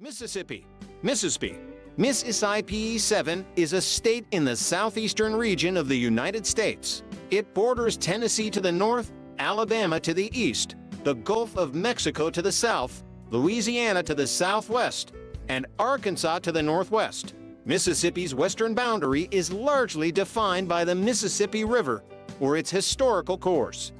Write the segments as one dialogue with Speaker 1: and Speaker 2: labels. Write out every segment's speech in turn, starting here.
Speaker 1: Mississippi. Mississippi 7 is a state in the southeastern region of the United States. It borders Tennessee to the north, Alabama to the east, the Gulf of Mexico to the south, Louisiana to the southwest, and Arkansas to the northwest. Mississippi's western boundary is largely defined by the Mississippi River, or its historical course.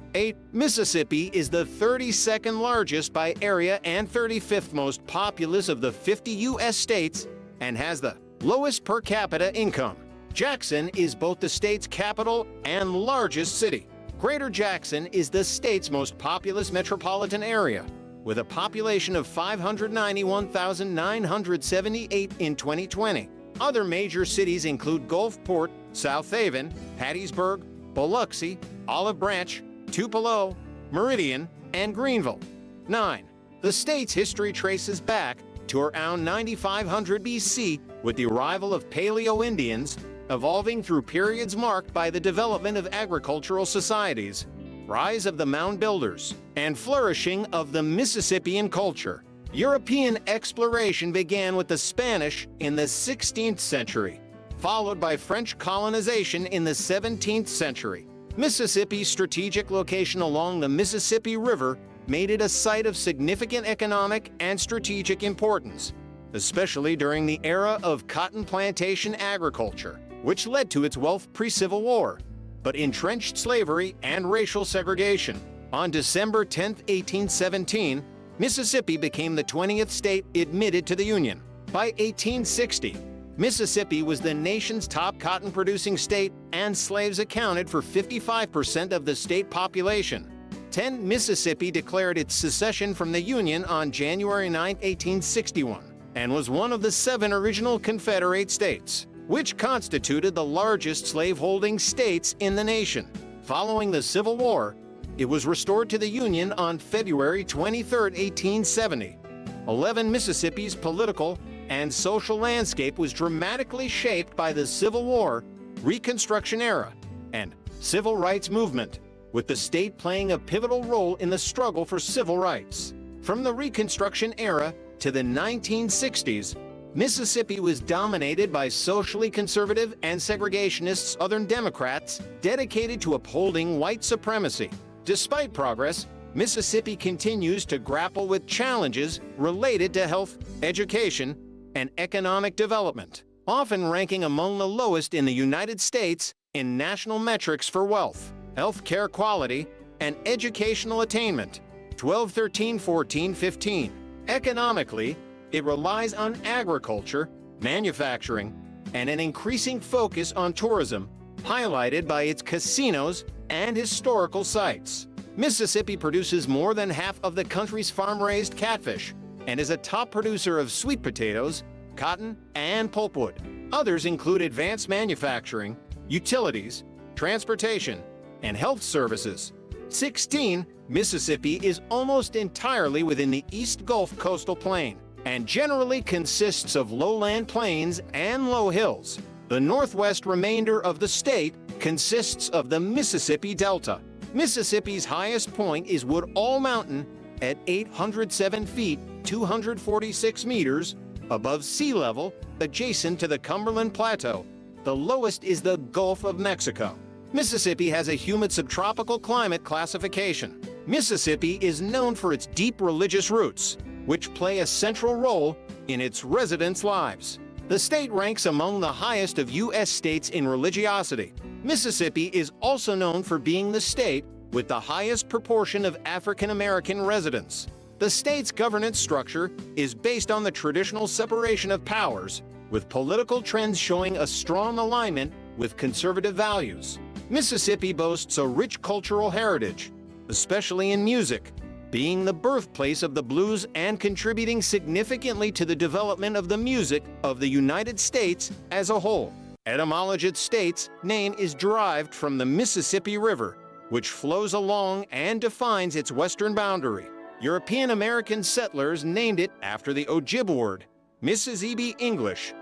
Speaker 1: Mississippi is the 32nd largest by area and 35th most populous of the 50 U.S. states and has the lowest per capita income. Jackson is both the state's capital and largest city. Greater Jackson is the state's most populous metropolitan area, with a population of 591,978 in 2020. Other major cities include Gulfport, Southaven, Hattiesburg, Biloxi, Olive Branch, Tupelo, Meridian, and Greenville. 9. The state's history traces back to around 9500 BC with the arrival of Paleo-Indians, evolving through periods marked by the development of agricultural societies, rise of the mound builders, and flourishing of the Mississippian culture. European exploration began with the Spanish in the 16th century, followed by French colonization in the 17th century. Mississippi's strategic location along the Mississippi River made it a site of significant economic and strategic importance, especially during the era of cotton plantation agriculture, which led to its wealth pre-Civil War, but entrenched slavery and racial segregation. On December 10, 1817, Mississippi became the 20th state admitted to the Union. By 1860, Mississippi was the nation's top cotton-producing state, and slaves accounted for 55% of the state population. Mississippi declared its secession from the Union on January 9, 1861, and was one of the 7 original Confederate states, which constituted the largest slaveholding states in the nation. Following the Civil War, it was restored to the Union on February 23, 1870. Mississippi's political and social landscape was dramatically shaped by the Civil War, Reconstruction era, and Civil Rights Movement, with the state playing a pivotal role in the struggle for civil rights. From the Reconstruction era to the 1960s, Mississippi was dominated by socially conservative and segregationist Southern Democrats dedicated to upholding white supremacy. Despite progress, Mississippi continues to grapple with challenges related to health, education, and economic development, often ranking among the lowest in the United States in national metrics for wealth, health care quality, and educational attainment. 12, 13, 14, 15. Economically, it relies on agriculture, manufacturing, and an increasing focus on tourism, highlighted by its casinos and historical sites. Mississippi produces more than half of the country's farm-raised catfish and is a top producer of sweet potatoes, cotton, and pulpwood. Others include advanced manufacturing, utilities, transportation, and health services. 16. Mississippi is almost entirely within the East Gulf coastal plain and generally consists of lowland plains and low hills. The northwest remainder of the state consists of the Mississippi Delta. Mississippi's highest point is Woodall Mountain at 807 feet, 246 meters above sea level, adjacent to the Cumberland Plateau. The lowest is the Gulf of Mexico. Mississippi has a humid subtropical climate classification. Mississippi is known for its deep religious roots, which play a central role in its residents' lives. The state ranks among the highest of U.S. states in religiosity. Mississippi is also known for being the state with the highest proportion of African American residents. The state's governance structure is based on the traditional separation of powers, with political trends showing a strong alignment with conservative values. Mississippi boasts a rich cultural heritage, especially in music, being the birthplace of the blues and contributing significantly to the development of the music of the United States as a whole. Etymology: its state's name is derived from the Mississippi River, which flows along and defines its western boundary. European American settlers named it after the Ojibwe word, Mississippi English,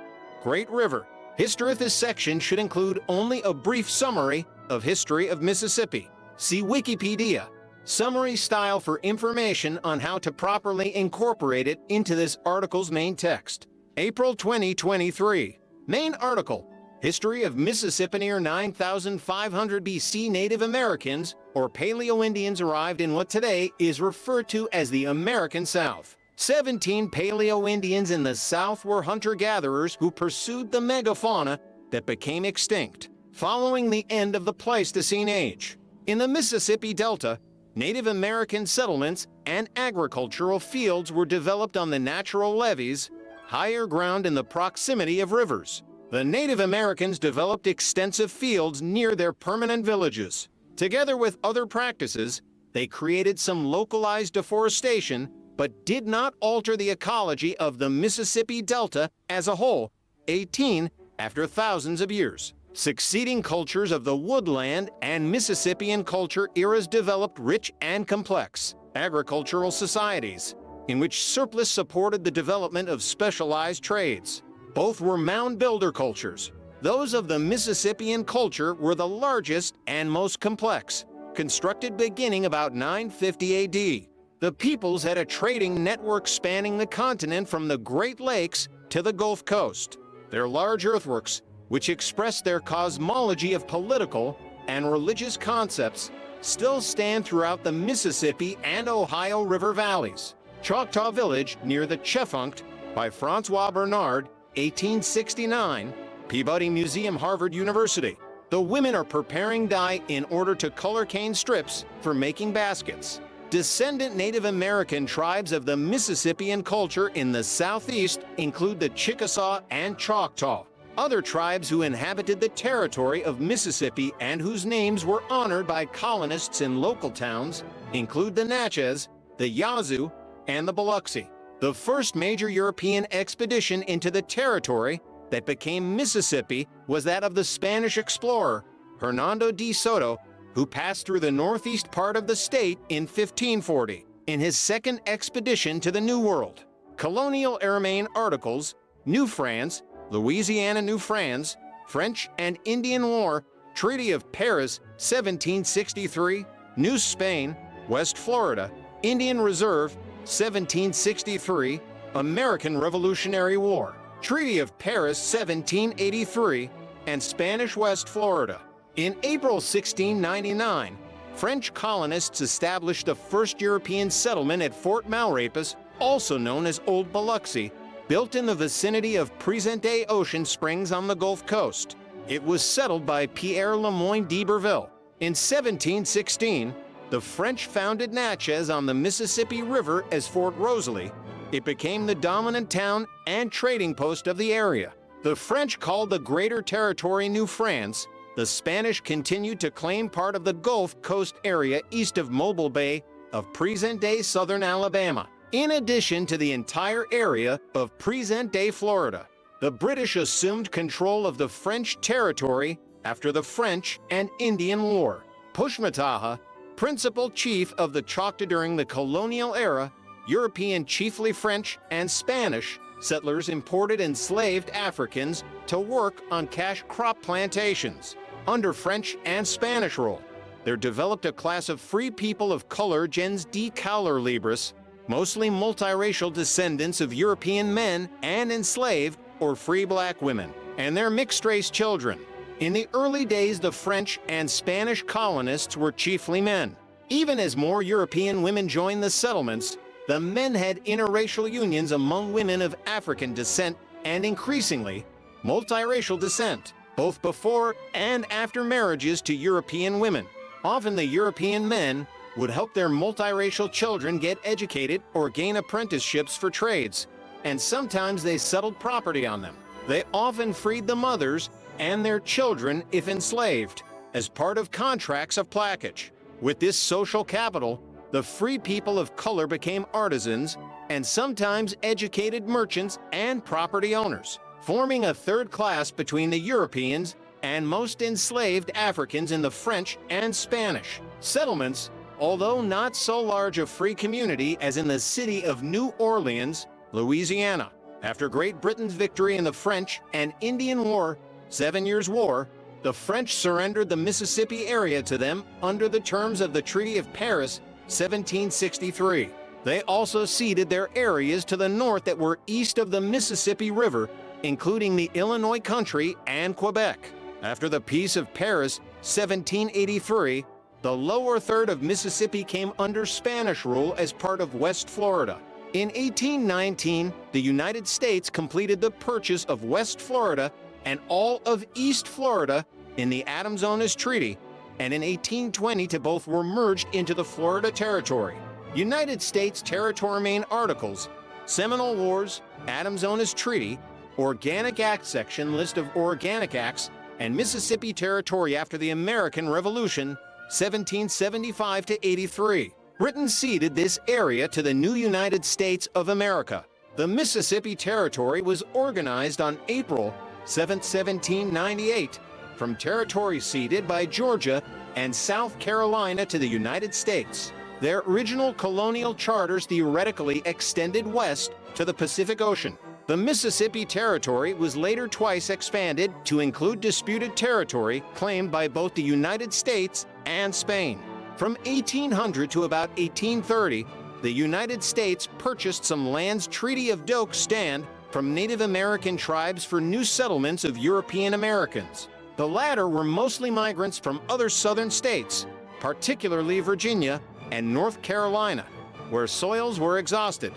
Speaker 1: Great River. History. This section should include only a brief summary of history of Mississippi. See Wikipedia. Summary style for information on how to properly incorporate it into this article's main text. April 2023. Main article. History of Mississippi. Near 9,500 BC, Native Americans, or Paleo-Indians, arrived in what today is referred to as the American South. 17 Paleo-Indians in the South were hunter-gatherers who pursued the megafauna that became extinct following the end of the Pleistocene Age. In the Mississippi Delta, Native American settlements and agricultural fields were developed on the natural levees, higher ground in the proximity of rivers. The Native Americans developed extensive fields near their permanent villages. Together with other practices, they created some localized deforestation, but did not alter the ecology of the Mississippi Delta as a whole. 18 after thousands of years. Succeeding cultures of the woodland and Mississippian culture eras developed rich and complex agricultural societies, in which surplus supported the development of specialized trades. Both were mound builder cultures. Those of the Mississippian culture were the largest and most complex, constructed beginning about 950 AD. The peoples had a trading network spanning the continent from the Great Lakes to the Gulf Coast. Their large earthworks, which express their cosmology of political and religious concepts, still stand throughout the Mississippi and Ohio River valleys. Choctaw Village near the Chefunct by Francois Bernard, 1869, Peabody Museum, Harvard University. The women are preparing dye in order to color cane strips for making baskets. Descendant Native American tribes of the Mississippian culture in the Southeast include the Chickasaw and Choctaw. Other tribes who inhabited the territory of Mississippi and whose names were honored by colonists in local towns include the Natchez, the Yazoo, and the Biloxi. The first major European expedition into the territory that became Mississippi was that of the Spanish explorer, Hernando de Soto, who passed through the northeast part of the state in 1540. In his second expedition to the New World, colonial Aramain articles, New France, Louisiana, New France, French and Indian War, Treaty of Paris, 1763, New Spain, West Florida, Indian Reserve, 1763, American Revolutionary War, Treaty of Paris, 1783, and Spanish West Florida. In April 1699, French colonists established the first European settlement at Fort Malrapis, also known as Old Biloxi, built in the vicinity of present-day Ocean Springs on the Gulf Coast. It was settled by Pierre Le Moyne d'Iberville. In 1716, the French founded Natchez on the Mississippi River as Fort Rosalie. It became the dominant town and trading post of the area. The French called the greater territory New France. The Spanish continued to claim part of the Gulf Coast area east of Mobile Bay of present-day southern Alabama, in addition to the entire area of present-day Florida. The British assumed control of the French territory after the French and Indian War. Pushmataha, principal chief of the Choctaw during the colonial era, European, chiefly French and Spanish, settlers imported enslaved Africans to work on cash crop plantations. Under French and Spanish rule, there developed a class of free people of color, gens de couleur libres, mostly multiracial descendants of European men and enslaved or free black women, and their mixed-race children. In the early days, the French and Spanish colonists were chiefly men. Even as more European women joined the settlements, the men had interracial unions among women of African descent and increasingly multiracial descent, both before and after marriages to European women. Often the European men would help their multiracial children get educated or gain apprenticeships for trades, and sometimes they settled property on them. They often freed the mothers and their children if enslaved, as part of contracts of plaquage. With this social capital, the free people of color became artisans and sometimes educated merchants and property owners, forming a third class between the Europeans and most enslaved Africans in the French and Spanish settlements. Although not so large a free community as in the city of New Orleans, Louisiana. After Great Britain's victory in the French and Indian War, 7 Years' War, the French surrendered the Mississippi area to them under the terms of the Treaty of Paris 1763. They also ceded their areas to the north that were east of the Mississippi River, including the Illinois country and Quebec. After the Peace of Paris, 1783, the lower third of Mississippi came under Spanish rule as part of West Florida. In 1819, the United States completed the purchase of West Florida and all of East Florida in the Adams-Onis Treaty, and in 1820 both were merged into the Florida Territory. United States Territory Main Articles, Seminole Wars, Adams-Onis Treaty, Organic Act Section List of Organic Acts, and Mississippi Territory after the American Revolution, 1775 to 83. Britain ceded this area to the new United States of America. The Mississippi Territory was organized on April 7, 1798, from territory ceded by Georgia and South Carolina to the United States. Their original colonial charters theoretically extended west to the Pacific Ocean. The Mississippi Territory was later twice expanded to include disputed territory claimed by both the United States and Spain. From 1800 to about 1830, the United States purchased some lands Treaty of Doak stand from Native American tribes for new settlements of European Americans. The latter were mostly migrants from other southern states, particularly Virginia and North Carolina, where soils were exhausted.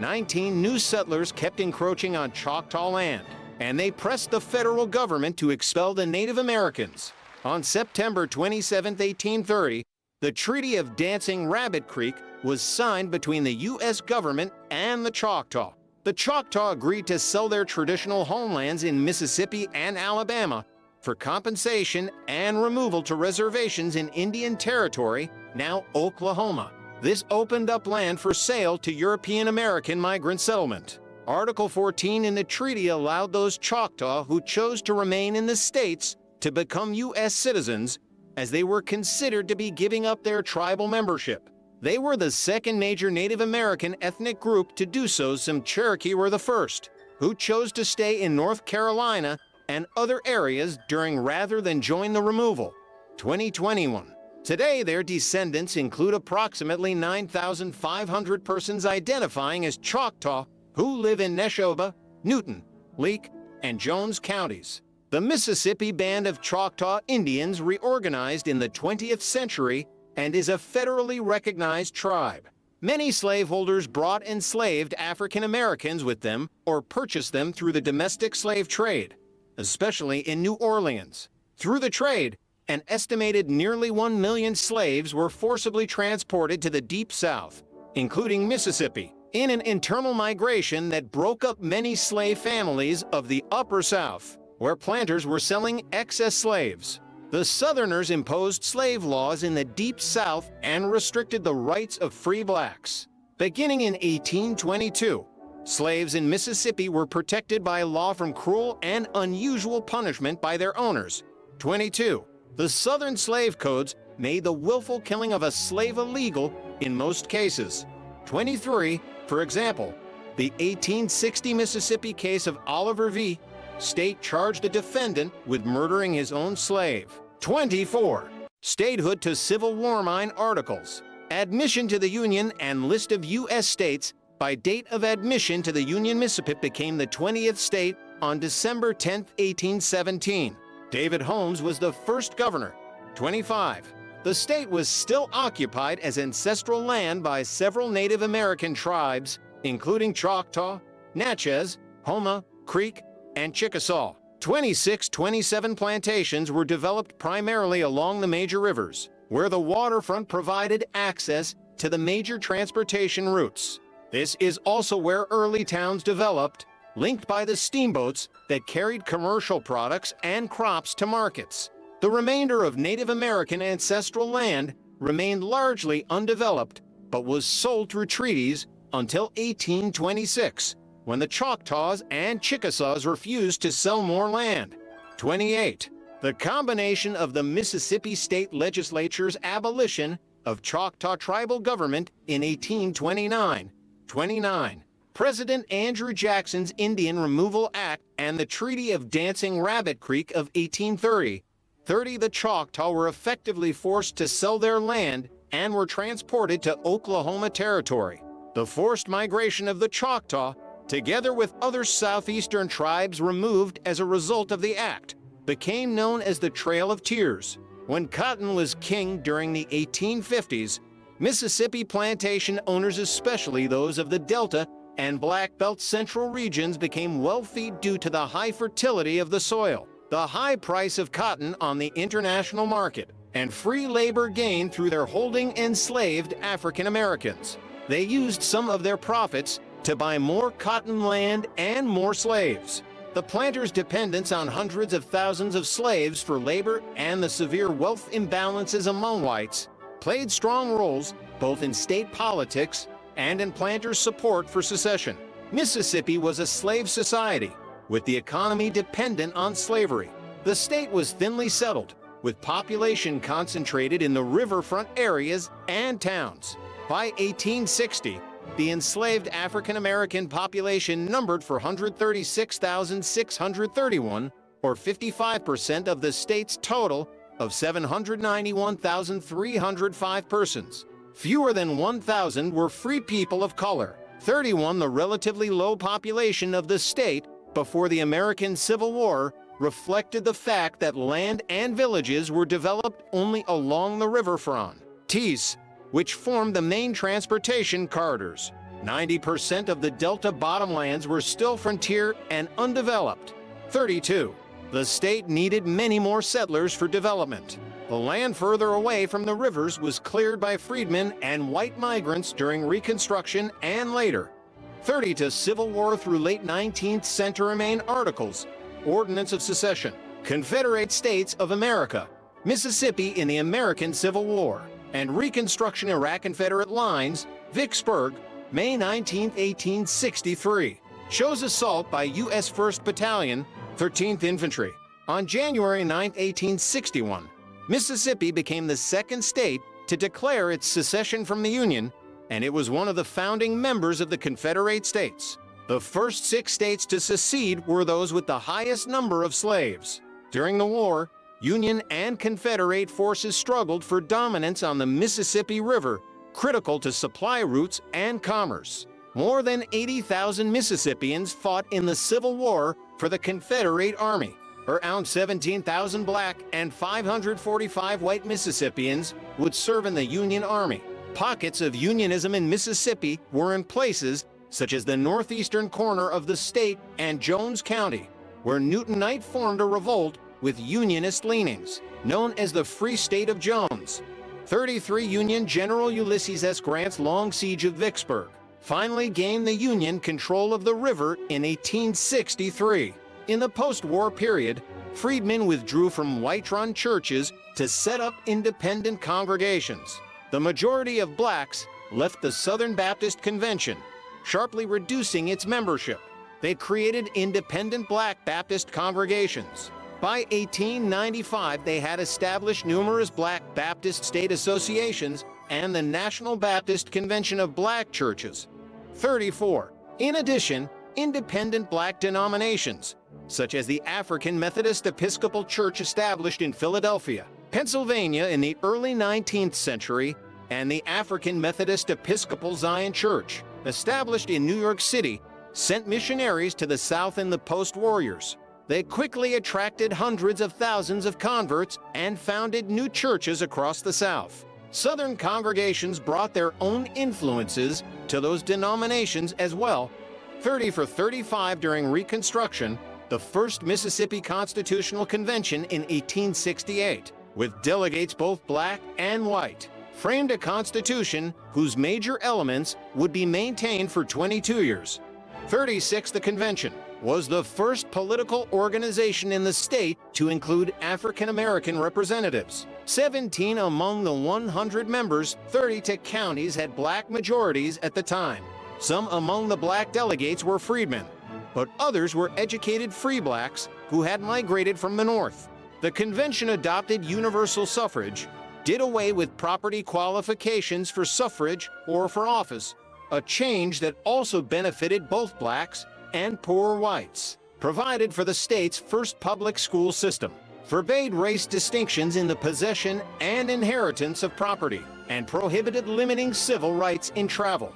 Speaker 1: 19 new settlers kept encroaching on Choctaw land, and they pressed the federal government to expel the Native Americans. On September 27, 1830, the Treaty of Dancing Rabbit Creek was signed between the U.S. government and the Choctaw. The Choctaw agreed to sell their traditional homelands in Mississippi and Alabama for compensation and removal to reservations in Indian Territory, now Oklahoma. This opened up land for sale to European American migrant settlement. Article 14 in the treaty allowed those Choctaw who chose to remain in the states to become U.S. citizens, as they were considered to be giving up their tribal membership. They were the second major Native American ethnic group to do so. Some Cherokee were the first, who chose to stay in North Carolina and other areas during rather than join the removal. 2021. Today, their descendants include approximately 9,500 persons identifying as Choctaw who live in Neshoba, Newton, Leake, and Jones counties. The Mississippi Band of Choctaw Indians reorganized in the 20th century and is a federally recognized tribe. Many slaveholders brought enslaved African Americans with them or purchased them through the domestic slave trade, especially in New Orleans. Through the trade, an estimated nearly 1 million slaves were forcibly transported to the Deep South, including Mississippi, in an internal migration that broke up many slave families of the Upper South, where planters were selling excess slaves. The Southerners imposed slave laws in the Deep South and restricted the rights of free blacks. Beginning in 1822, slaves in Mississippi were protected by law from cruel and unusual punishment by their owners. 22. The Southern slave codes made the willful killing of a slave illegal in most cases. 23. For example, the 1860 Mississippi case of Oliver v. State charged a defendant with murdering his own slave. 24. Statehood to Civil War Mine Articles. Admission to the Union and list of U.S. states. By date of admission to the Union, Mississippi became the 20th state on December 10, 1817. David Holmes was the first governor. 25. The state was still occupied as ancestral land by several Native American tribes, including Choctaw, Natchez, Houma, Creek, and Chickasaw. 27 plantations were developed primarily along the major rivers, where the waterfront provided access to the major transportation routes. This is also where early towns developed, linked by the steamboats that carried commercial products and crops to markets. The remainder of Native American ancestral land remained largely undeveloped, but was sold through treaties until 1826, when the Choctaws and Chickasaws refused to sell more land. 28. The combination of the Mississippi State Legislature's abolition of Choctaw tribal government in 1829. 29. President Andrew Jackson's Indian Removal Act and the Treaty of Dancing Rabbit Creek of 1830. 30. The Choctaw were effectively forced to sell their land and were transported to Oklahoma Territory. The forced migration of the Choctaw, together with other Southeastern tribes removed as a result of the act, became known as the Trail of Tears. When cotton was king during the 1850s, Mississippi plantation owners, especially those of the Delta and Black Belt central regions, became wealthy due to the high fertility of the soil, the high price of cotton on the international market, and free labor gained through their holding enslaved African Americans. They used some of their profits to buy more cotton land and more slaves. The planters' dependence on hundreds of thousands of slaves for labor and the severe wealth imbalances among whites played strong roles both in state politics and in planters' support for secession. Mississippi was a slave society, with the economy dependent on slavery. The state was thinly settled, with population concentrated in the riverfront areas and towns. By 1860, the enslaved African American population numbered 436,631, or 55% of the state's total of 791,305 persons. Fewer than 1,000 were free people of color. 31, the relatively low population of the state before the American Civil War, reflected the fact that land and villages were developed only along the riverfront, which formed the main transportation corridors. 90% of the Delta bottomlands were still frontier and undeveloped. 32. The state needed many more settlers for development. The land further away from the rivers was cleared by freedmen and white migrants during Reconstruction and later. 30. To Civil War through late 19th century. Main articles: Ordinance of Secession, Confederate States of America, Mississippi in the American Civil War, and Reconstruction. Iraq Confederate lines, Vicksburg, May 19, 1863. Shows assault by U.S. 1st Battalion, 13th Infantry. On January 9, 1861, Mississippi became the second state to declare its secession from the Union, and it was one of the founding members of the Confederate States. The first 6 states to secede were those with the highest number of slaves. During the war, Union and Confederate forces struggled for dominance on the Mississippi River, critical to supply routes and commerce. More than 80,000 Mississippians fought in the Civil War for the Confederate Army. Around 17,000 black and 545 white Mississippians would serve in the Union Army. Pockets of Unionism in Mississippi were in places such as the northeastern corner of the state and Jones County, where Newton Knight formed a revolt with Unionist leanings, known as the Free State of Jones. 33. Union General Ulysses S. Grant's long siege of Vicksburg finally gained the Union control of the river in 1863. In the post-war period, freedmen withdrew from white-run churches to set up independent congregations. The majority of blacks left the Southern Baptist Convention, sharply reducing its membership. They created independent Black Baptist congregations. By 1895, they had established numerous Black Baptist state associations and the National Baptist Convention of Black Churches. 34. In addition, independent black denominations, such as the African Methodist Episcopal Church established in Philadelphia, Pennsylvania in the early 19th century, and the African Methodist Episcopal Zion Church, established in New York City, sent missionaries to the South in the post-war years. They quickly attracted hundreds of thousands of converts and founded new churches across the South. Southern congregations brought their own influences to those denominations as well. 30 for 35. During Reconstruction, the first Mississippi Constitutional Convention in 1868, with delegates both black and white, framed a constitution whose major elements would be maintained for 22 years. 36. The convention was the first political organization in the state to include African American representatives. 17 among the 100 members, 32 counties had black majorities at the time. Some among the black delegates were freedmen, but others were educated free blacks who had migrated from the North. The convention adopted universal suffrage, did away with property qualifications for suffrage or for office, a change that also benefited both blacks and poor whites, provided for the state's first public school system, forbade race distinctions in the possession and inheritance of property, and prohibited limiting civil rights in travel.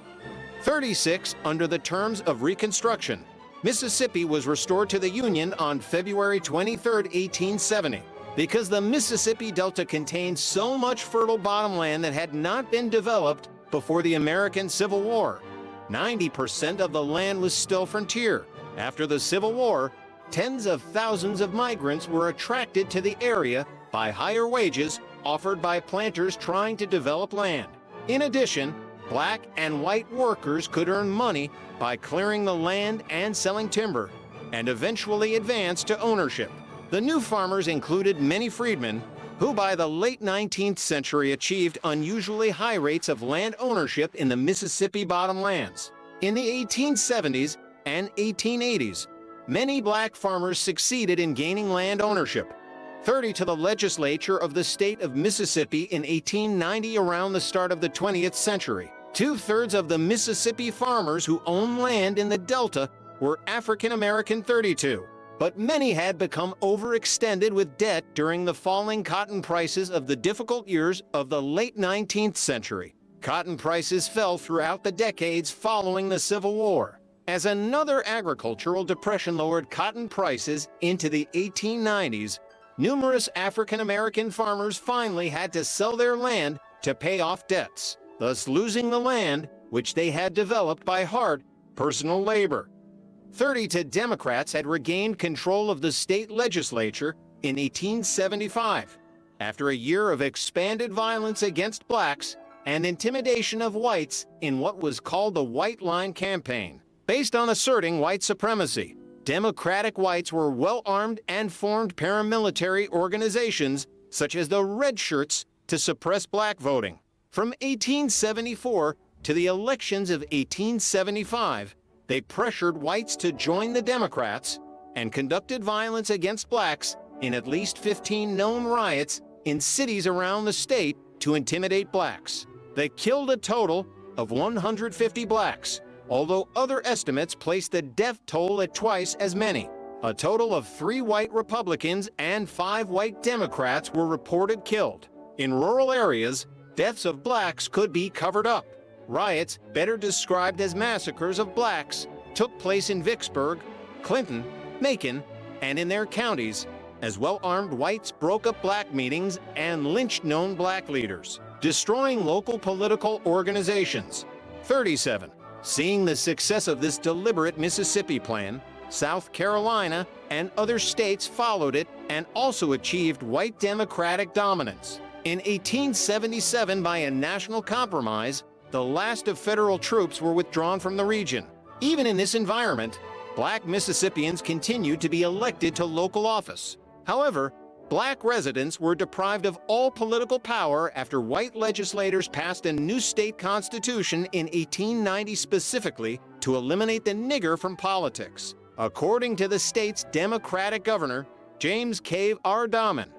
Speaker 1: 36. Under the terms of Reconstruction, Mississippi was restored to the Union on February 23, 1870. Because the Mississippi Delta contained so much fertile bottomland that had not been developed before the American Civil War. 90% of the land was still frontier. After the Civil War, tens of thousands of migrants were attracted to the area by higher wages offered by planters trying to develop land. In addition, black and white workers could earn money by clearing the land and selling timber, and eventually advance to ownership. The new farmers included many freedmen, who by the late 19th century achieved unusually high rates of land ownership in the Mississippi bottomlands. In the 1870s and 1880s, many black farmers succeeded in gaining land ownership. 30. To the legislature of the state of Mississippi in 1890. Around the start of the 20th century, 2/3 of the Mississippi farmers who owned land in the Delta were African American. 32. But many had become overextended with debt during the falling cotton prices of the difficult years of the late 19th century. Cotton prices fell throughout the decades following the Civil War. As another agricultural depression lowered cotton prices into the 1890s, numerous African American farmers finally had to sell their land to pay off debts, thus losing the land which they had developed by hard, personal labor. 30. To Democrats had regained control of the state legislature in 1875. After a year of expanded violence against blacks and intimidation of whites in what was called the White Line Campaign. Based on asserting white supremacy, Democratic whites were well-armed and formed paramilitary organizations such as the Red Shirts to suppress black voting. From 1874 to the elections of 1875, they pressured whites to join the Democrats and conducted violence against blacks in at least 15 known riots in cities around the state to intimidate blacks. They killed a total of 150 blacks, although other estimates place the death toll at twice as many. A total of 3 white Republicans and 5 white Democrats were reported killed. In rural areas, deaths of blacks could be covered up. Riots, better described as massacres of blacks, took place in Vicksburg, Clinton, Macon, and in their counties, as well-armed whites broke up black meetings and lynched known black leaders, destroying local political organizations. 37. Seeing the success of this deliberate Mississippi plan, South Carolina and other states followed it and also achieved white Democratic dominance. In 1877, by a national compromise, the last of federal troops were withdrawn from the region. Even in this environment, black Mississippians continued to be elected to local office. However, black residents were deprived of all political power after white legislators passed a new state constitution in 1890 specifically to eliminate the nigger from politics, according to the state's Democratic governor, James K. R. Dahman.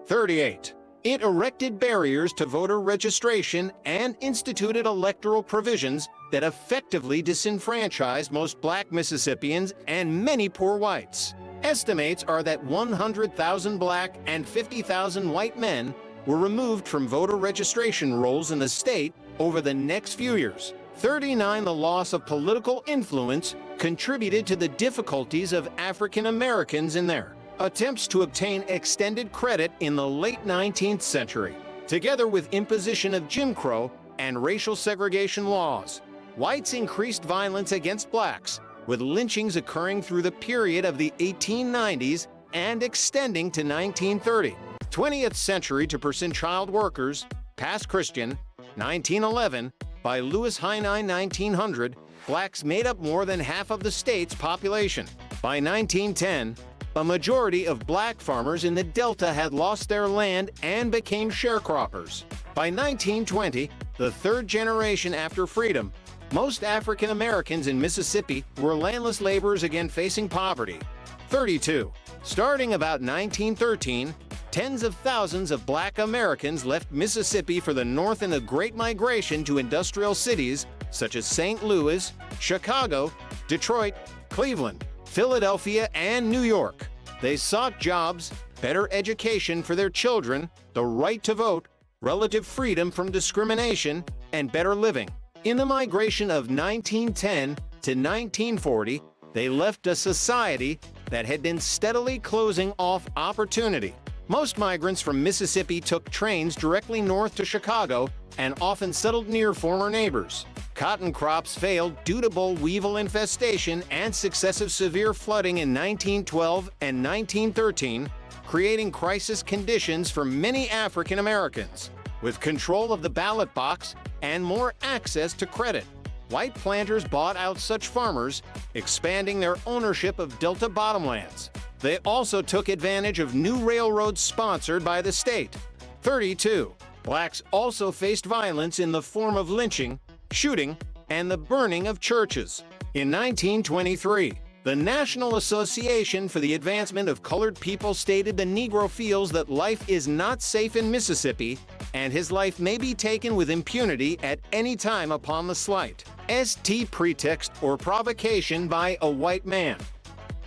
Speaker 1: 38. It erected barriers to voter registration and instituted electoral provisions that effectively disenfranchised most black Mississippians and many poor whites. Estimates are that 100,000 black and 50,000 white men were removed from voter registration rolls in the state over the next few years. 39. The loss of political influence contributed to the difficulties of African Americans in their attempts to obtain extended credit in the late 19th century. Together with imposition of Jim Crow and racial segregation laws, whites increased violence against blacks, with lynchings occurring through the period of the 1890s and extending to 1930. 20th Century to Percent Child Workers, Past Christian, 1911, by Lewis Hynine. 1900, blacks made up more than half of the state's population. By 1910, a majority of black farmers in the Delta had lost their land and became sharecroppers. By 1920, the third generation after freedom, most African Americans in Mississippi were landless laborers again facing poverty. 32. Starting about 1913, tens of thousands of black Americans left Mississippi for the North in a great migration to industrial cities such as St. Louis, Chicago, Detroit, Cleveland, Philadelphia, and New York. They sought jobs, better education for their children, the right to vote, relative freedom from discrimination, and better living. In the migration of 1910 to 1940, they left a society that had been steadily closing off opportunity. Most migrants from Mississippi took trains directly north to Chicago and often settled near former neighbors. Cotton crops failed due to boll weevil infestation and successive severe flooding in 1912 and 1913, creating crisis conditions for many African Americans. With control of the ballot box and more access to credit, white planters bought out such farmers, expanding their ownership of Delta bottomlands. They also took advantage of new railroads sponsored by the state. 32. Blacks also faced violence in the form of lynching, shooting, and the burning of churches. In 1923, the National Association for the Advancement of Colored People stated the Negro feels that life is not safe in Mississippi, and his life may be taken with impunity at any time upon the slightest pretext or provocation by a white man.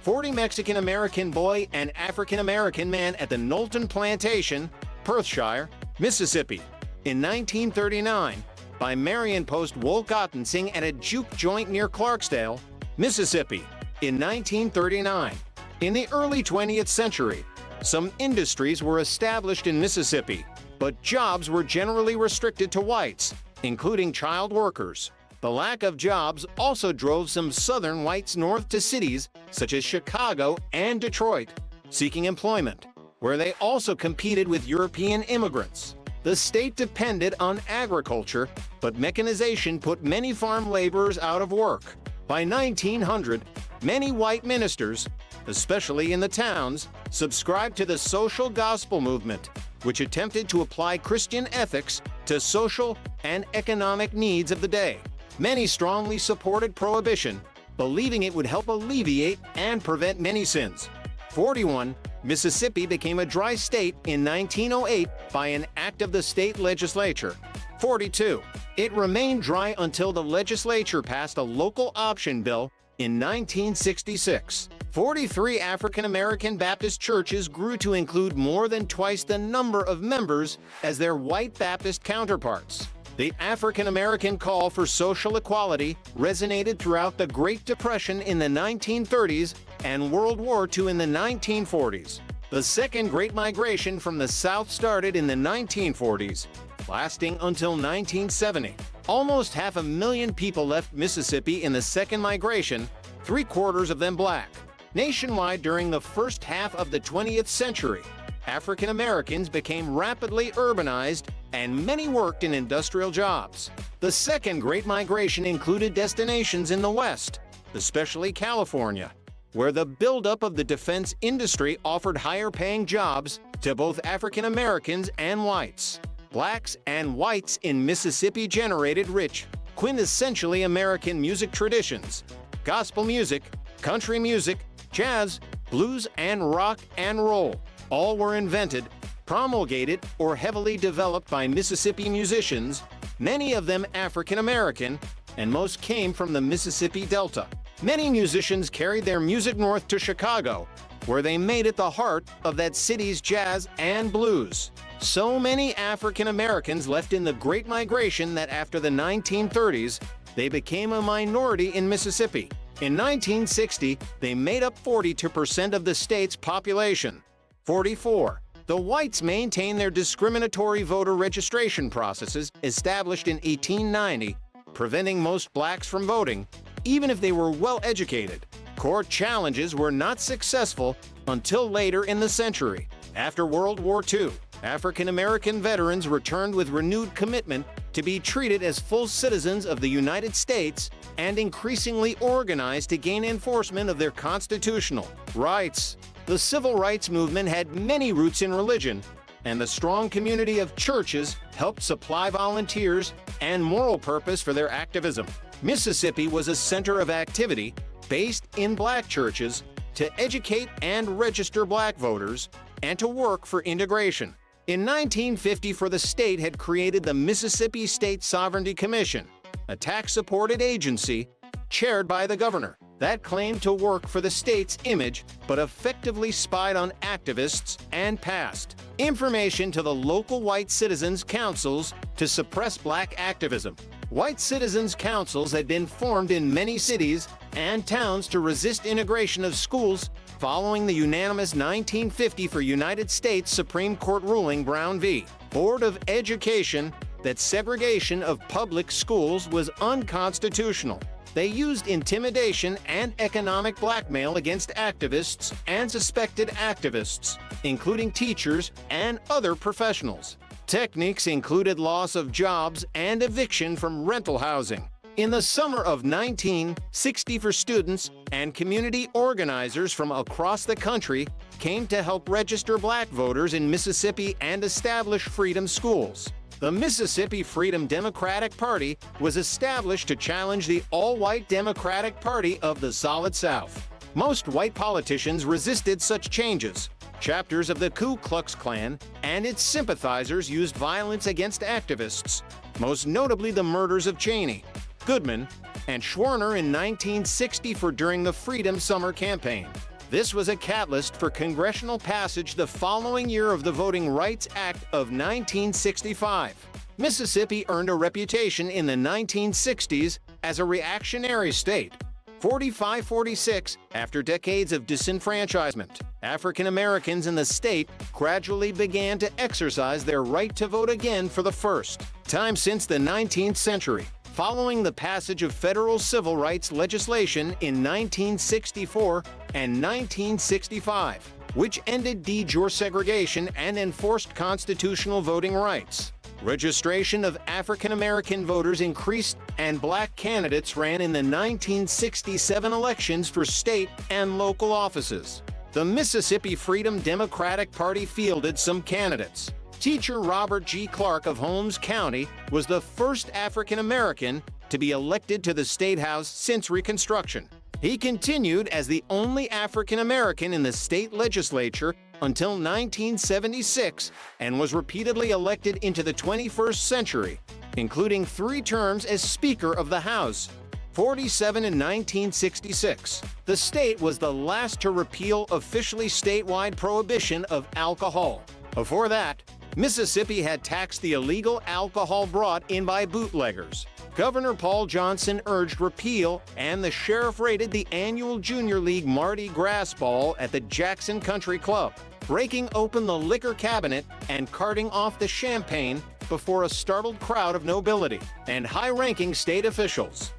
Speaker 1: 40 Mexican-American boy and African-American man at the Knowlton Plantation, Perthshire, Mississippi. In 1939, by Marion Post Wolcotton at a juke joint near Clarksdale, Mississippi. In 1939, in the early 20th century, some industries were established in Mississippi, but jobs were generally restricted to whites, including child workers. The lack of jobs also drove some southern whites north to cities such as Chicago and Detroit, seeking employment, where they also competed with European immigrants. The state depended on agriculture, but mechanization put many farm laborers out of work. By 1900, many white ministers, especially in the towns, subscribed to the social gospel movement, which attempted to apply Christian ethics to social and economic needs of the day. Many strongly supported prohibition, believing it would help alleviate and prevent many sins. 41. Mississippi became a dry state in 1908 by an act of the state legislature. 42. It remained dry until the legislature passed a local option bill in 1966. 43 African-American Baptist churches grew to include more than twice the number of members as their white Baptist counterparts. The African-American call for social equality resonated throughout the Great Depression in the 1930s and World War II in the 1940s. The Second Great Migration from the South started in the 1940s, lasting until 1970. Almost 500,000 people left Mississippi in the Second Migration, 3/4 of them black. Nationwide during the first half of the 20th century, African Americans became rapidly urbanized and many worked in industrial jobs. The Second Great Migration included destinations in the West, especially California, where the buildup of the defense industry offered higher-paying jobs to both African Americans and whites. Blacks and whites in Mississippi generated rich, quintessentially American music traditions. Gospel music, country music, jazz, blues, and rock and roll all were invented, promulgated, or heavily developed by Mississippi musicians, many of them African American, and most came from the Mississippi Delta. Many musicians carried their music north to Chicago, where they made it the heart of that city's jazz and blues. So many African Americans left in the Great Migration that after the 1930s, they became a minority in Mississippi. In 1960, they made up 42% of the state's population. 44. The whites maintained their discriminatory voter registration processes established in 1890, preventing most blacks from voting, even if they were well-educated. Court challenges were not successful until later in the century. After World War II, African-American veterans returned with renewed commitment to be treated as full citizens of the United States and increasingly organized to gain enforcement of their constitutional rights. The civil rights movement had many roots in religion, and the strong community of churches helped supply volunteers and moral purpose for their activism. Mississippi was a center of activity based in black churches to educate and register black voters and to work for integration. In 1950, the state had created the Mississippi State Sovereignty Commission, a tax-supported agency chaired by the governor. that claimed to work for the state's image but effectively spied on activists and passed information to the local white citizens' councils to suppress black activism. White citizens' councils had been formed in many cities and towns to resist integration of schools following the unanimous 1950 United States Supreme Court ruling Brown v. Board of Education that segregation of public schools was unconstitutional. They used intimidation and economic blackmail against activists and suspected activists, including teachers and other professionals. Techniques included loss of jobs and eviction from rental housing. In the summer of 1960, students and community organizers from across the country came to help register black voters in Mississippi and establish freedom schools. The Mississippi Freedom Democratic Party was established to challenge the all-white Democratic Party of the Solid South. Most white politicians resisted such changes. Chapters of the Ku Klux Klan and its sympathizers used violence against activists, most notably the murders of Cheney, Goodman, and Schwerner in 1960 during the Freedom Summer Campaign. This was a catalyst for congressional passage the following year of the Voting Rights Act of 1965. Mississippi earned a reputation in the 1960s as a reactionary state. 45-46, after decades of disenfranchisement, African Americans in the state gradually began to exercise their right to vote again for the first time since the 19th century. Following the passage of federal civil rights legislation in 1964 and 1965, which ended de jure segregation and enforced constitutional voting rights, registration of African American voters increased and black candidates ran in the 1967 elections for state and local offices. The Mississippi Freedom Democratic Party fielded some candidates. Teacher Robert G. Clark of Holmes County was the first African American to be elected to the State House since Reconstruction. He continued as the only African American in the state legislature until 1976 and was repeatedly elected into the 21st century, including 3 terms as Speaker of the House, 47 in 1966. The state was the last to repeal officially statewide prohibition of alcohol. Before that, Mississippi had taxed the illegal alcohol brought in by bootleggers. Governor Paul Johnson urged repeal, and the sheriff raided the annual Junior League Mardi Gras ball at the Jackson Country Club, breaking open the liquor cabinet and carting off the champagne before a startled crowd of nobility and high-ranking state officials.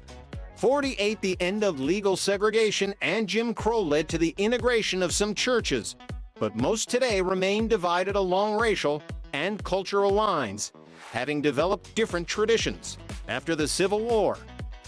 Speaker 1: 48. The end of legal segregation and Jim Crow led to the integration of some churches, but most today remain divided along racial and cultural lines, having developed different traditions. After the Civil War,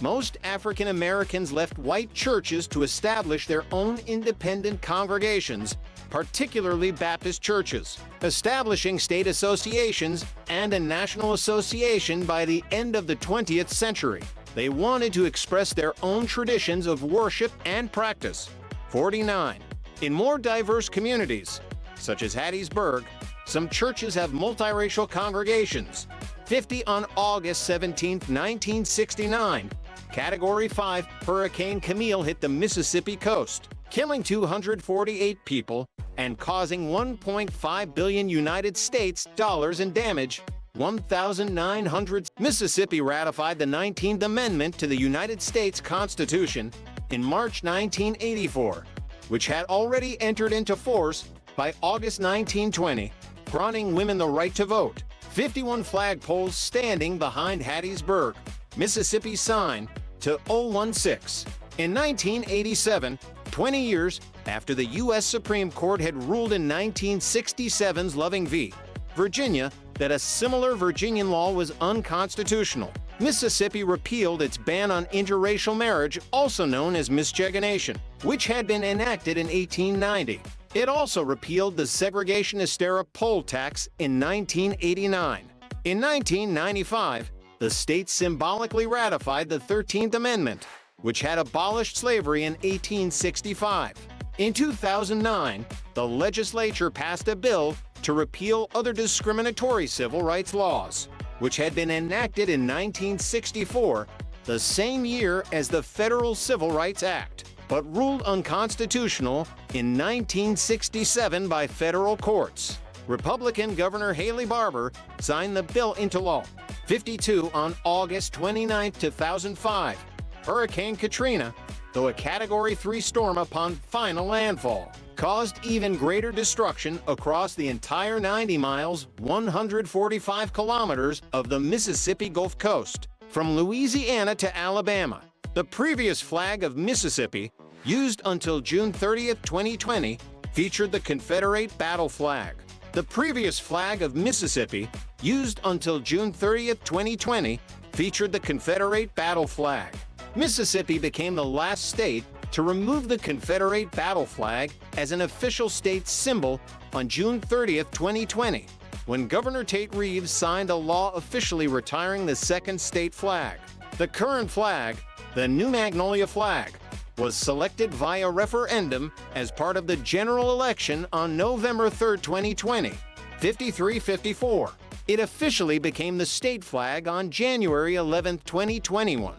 Speaker 1: most African Americans left white churches to establish their own independent congregations, particularly Baptist churches, establishing state associations and a national association by the end of the 20th century. They wanted to express their own traditions of worship and practice. 49. In more diverse communities, such as Hattiesburg, some churches have multiracial congregations. 50. On August 17, 1969, Category 5 Hurricane Camille hit the Mississippi coast, killing 248 people and causing $1.5 billion United States dollars in damage. 1,900. Mississippi ratified the 19th Amendment to the United States Constitution in March 1984, which had already entered into force by August 1920, granting women the right to vote. 51 flagpoles standing behind Hattiesburg, Mississippi sign to 016. In 1987, 20 years after the U.S. Supreme Court had ruled in 1967's Loving v. Virginia that a similar Virginian law was unconstitutional, Mississippi repealed its ban on interracial marriage, also known as miscegenation, which had been enacted in 1890. It also repealed the segregationist era poll tax in 1989. In 1995, the state symbolically ratified the 13th Amendment, which had abolished slavery in 1865. In 2009, the legislature passed a bill to repeal other discriminatory civil rights laws, which had been enacted in 1964, the same year as the Federal Civil Rights Act. but ruled unconstitutional in 1967 by federal courts. Republican Governor Haley Barbour signed the bill into law. 52 on August 29, 2005. Hurricane Katrina, though a Category 3 storm upon final landfall, caused even greater destruction across the entire 90 miles, 145 kilometers of the Mississippi Gulf Coast, from Louisiana to Alabama. The previous flag of Mississippi, used until June 30, 2020, featured the Confederate battle flag. The previous flag of Mississippi, used until June 30, 2020, featured the Confederate battle flag. Mississippi became the last state to remove the Confederate battle flag as an official state symbol on June 30, 2020, when Governor Tate Reeves signed a law officially retiring the second state flag. The current flag, the New Magnolia flag, was selected via referendum as part of the general election on November 3, 2020, 53-54. It officially became the state flag on January 11, 2021,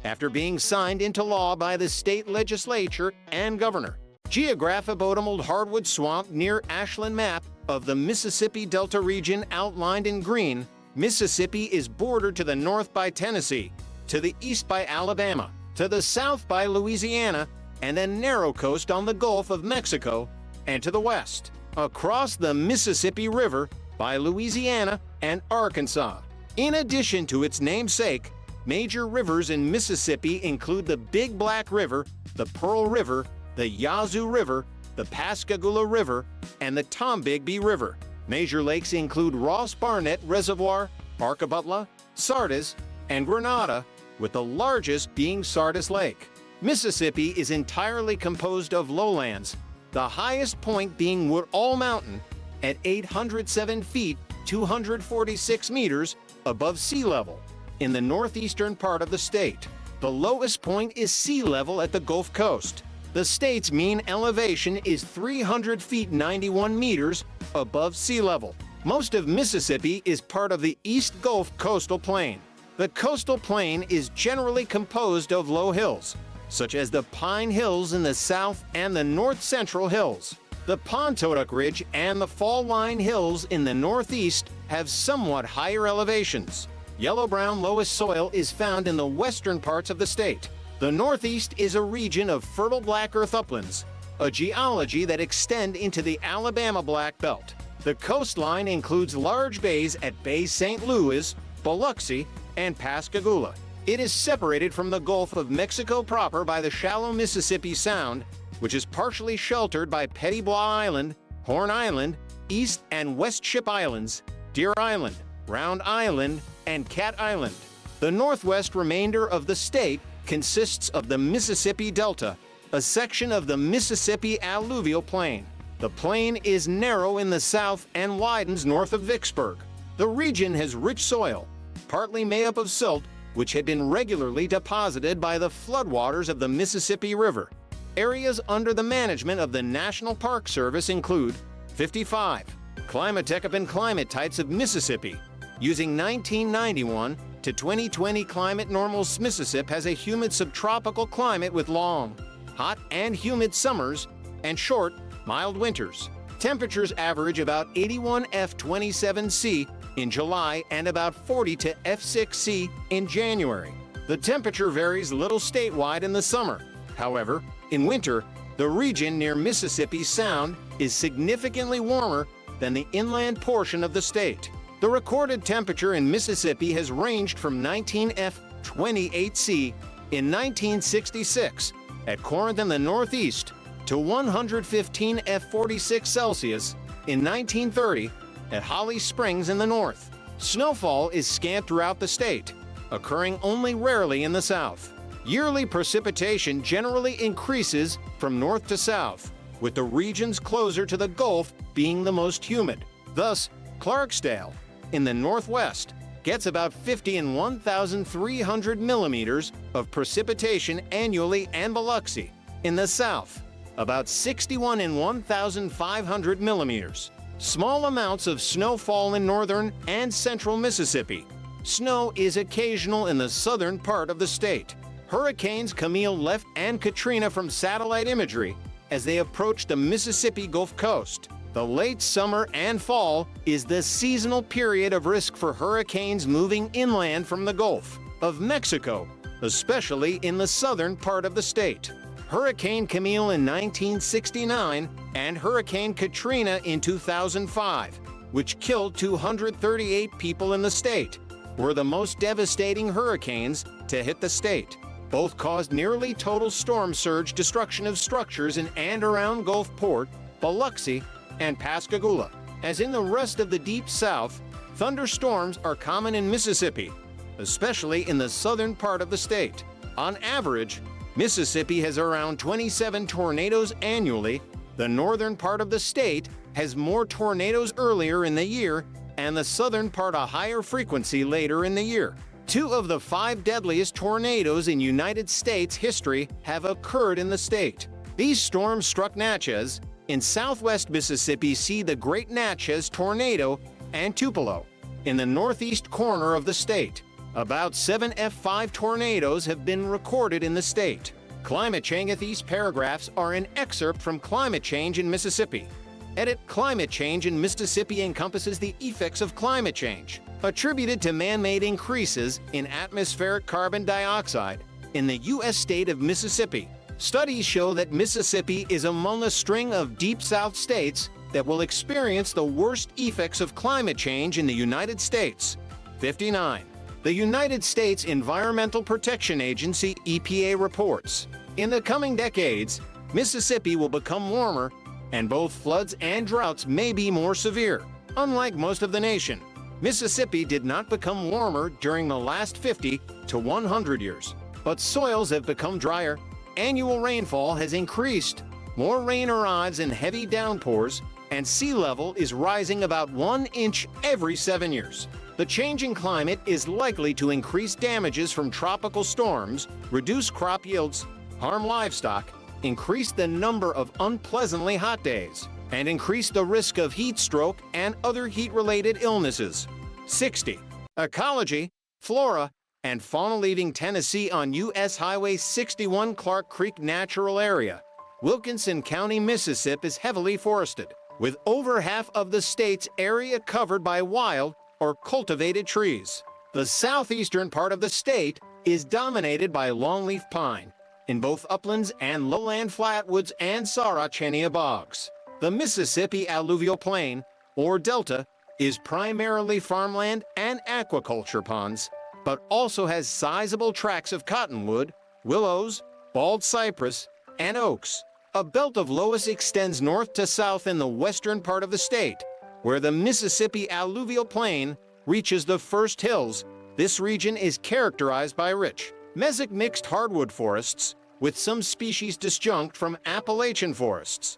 Speaker 1: after being signed into law by the state legislature and governor. Geographic-Old hardwood swamp near Ashland map of the Mississippi Delta region outlined in green. Mississippi is bordered to the north by Tennessee, to the east by Alabama, to the south by Louisiana, and a narrow coast on the Gulf of Mexico, and to the west, across the Mississippi River by Louisiana and Arkansas. In addition to its namesake, major rivers in Mississippi include the Big Black River, the Pearl River, the Yazoo River, the Pascagoula River, and the Tombigbee River. Major lakes include Ross Barnett Reservoir, Arcabutla, Sardis, and Grenada, with the largest being Sardis Lake. Mississippi is entirely composed of lowlands, the highest point being Woodall Mountain at 807 feet, 246 meters above sea level in the northeastern part of the state. The lowest point is sea level at the Gulf Coast. The state's mean elevation is 300 feet 91 meters above sea level. Most of Mississippi is part of the East Gulf Coastal Plain. The coastal plain is generally composed of low hills, such as the Pine Hills in the south and the North Central Hills. The Pontotoc Ridge and the Fall Line Hills in the northeast have somewhat higher elevations. Yellow-brown lowest soil is found in the western parts of the state. The northeast is a region of fertile black earth uplands, a geology that extend into the Alabama Black Belt. The coastline includes large bays at Bay St. Louis, Biloxi, and Pascagoula. It is separated from the Gulf of Mexico proper by the shallow Mississippi Sound, which is partially sheltered by Petit Bois Island, Horn Island, East and West Ship Islands, Deer Island, Round Island, and Cat Island. The northwest remainder of the state consists of the Mississippi Delta, a section of the Mississippi Alluvial Plain. The plain is narrow in the south and widens north of Vicksburg. The region has rich soil, partly made up of silt, which had been regularly deposited by the floodwaters of the Mississippi River. Areas under the management of the National Park Service include 55. Climatech climate types of Mississippi. Using 1991 to 2020 climate normals, Mississippi has a humid subtropical climate with long, hot and humid summers and short, mild winters. Temperatures average about 81 F27C in July and about 40 to F6C in January. The temperature varies little statewide in the summer. However, in winter, the region near Mississippi Sound is significantly warmer than the inland portion of the state. The recorded temperature in Mississippi has ranged from 19 F28C in 1966 at Corinth in the northeast to 115 F46 Celsius in 1930 at Holly Springs in the north. Snowfall is scant throughout the state, occurring only rarely in the south. Yearly precipitation generally increases from north to south, with the regions closer to the Gulf being the most humid. Thus, Clarksdale, in the northwest, gets about 50 in 1,300 millimeters of precipitation annually, and Biloxi, in the south, about 61 in 1,500 millimeters. Small amounts of snow fall in northern and central Mississippi. Snow is occasional in the southern part of the state. Hurricanes Camille left and Katrina from satellite imagery as they approached the Mississippi Gulf Coast. The late summer and fall is the seasonal period of risk for hurricanes moving inland from the Gulf of Mexico, especially in the southern part of the state. Hurricane Camille in 1969 and Hurricane Katrina in 2005, which killed 238 people in the state, were the most devastating hurricanes to hit the state. Both caused nearly total storm surge destruction of structures in and around Gulfport, Biloxi, and Pascagoula. As in the rest of the Deep South, thunderstorms are common in Mississippi, especially in the southern part of the state. On average, Mississippi has around 27 tornadoes annually. The northern part of the state has more tornadoes earlier in the year, and the southern part a higher frequency later in the year. 2 of the 5 deadliest tornadoes in United States history have occurred in the state. These storms struck Natchez. In southwest Mississippi, see the Great Natchez Tornado, and Tupelo. In the northeast corner of the state, about 7 F5 tornadoes have been recorded in the state. Climate change. These paragraphs are an excerpt from Climate Change in Mississippi. Edit. Climate change in Mississippi encompasses the effects of climate change attributed to man-made increases in atmospheric carbon dioxide in the U.S. state of Mississippi. Studies show that Mississippi is among a string of Deep South states that will experience the worst effects of climate change in the United States. 59. The United States Environmental Protection Agency (EPA) reports, in the coming decades, Mississippi will become warmer, and both floods and droughts may be more severe. Unlike most of the nation, Mississippi did not become warmer during the last 50 to 100 years, but soils have become drier, annual rainfall has increased, more rain arrives in heavy downpours, and sea level is rising about 1 inch every 7 years. The changing climate is likely to increase damages from tropical storms, reduce crop yields, harm livestock, increase the number of unpleasantly hot days, and increase the risk of heat stroke and other heat-related illnesses. 60. Ecology, flora, and fauna. Leaving Tennessee on U.S. Highway 61 Clark Creek Natural Area, Wilkinson County, Mississippi is heavily forested, with over half of the state's area covered by wild or cultivated trees. The southeastern part of the state is dominated by longleaf pine, in both uplands and lowland flatwoods and Sarracenia bogs. The Mississippi alluvial plain, or delta, is primarily farmland and aquaculture ponds, but also has sizable tracts of cottonwood, willows, bald cypress, and oaks. A belt of loess extends north to south in the western part of the state, where the Mississippi alluvial plain reaches the first hills. This region is characterized by rich, mesic mixed hardwood forests, with some species disjunct from Appalachian forests.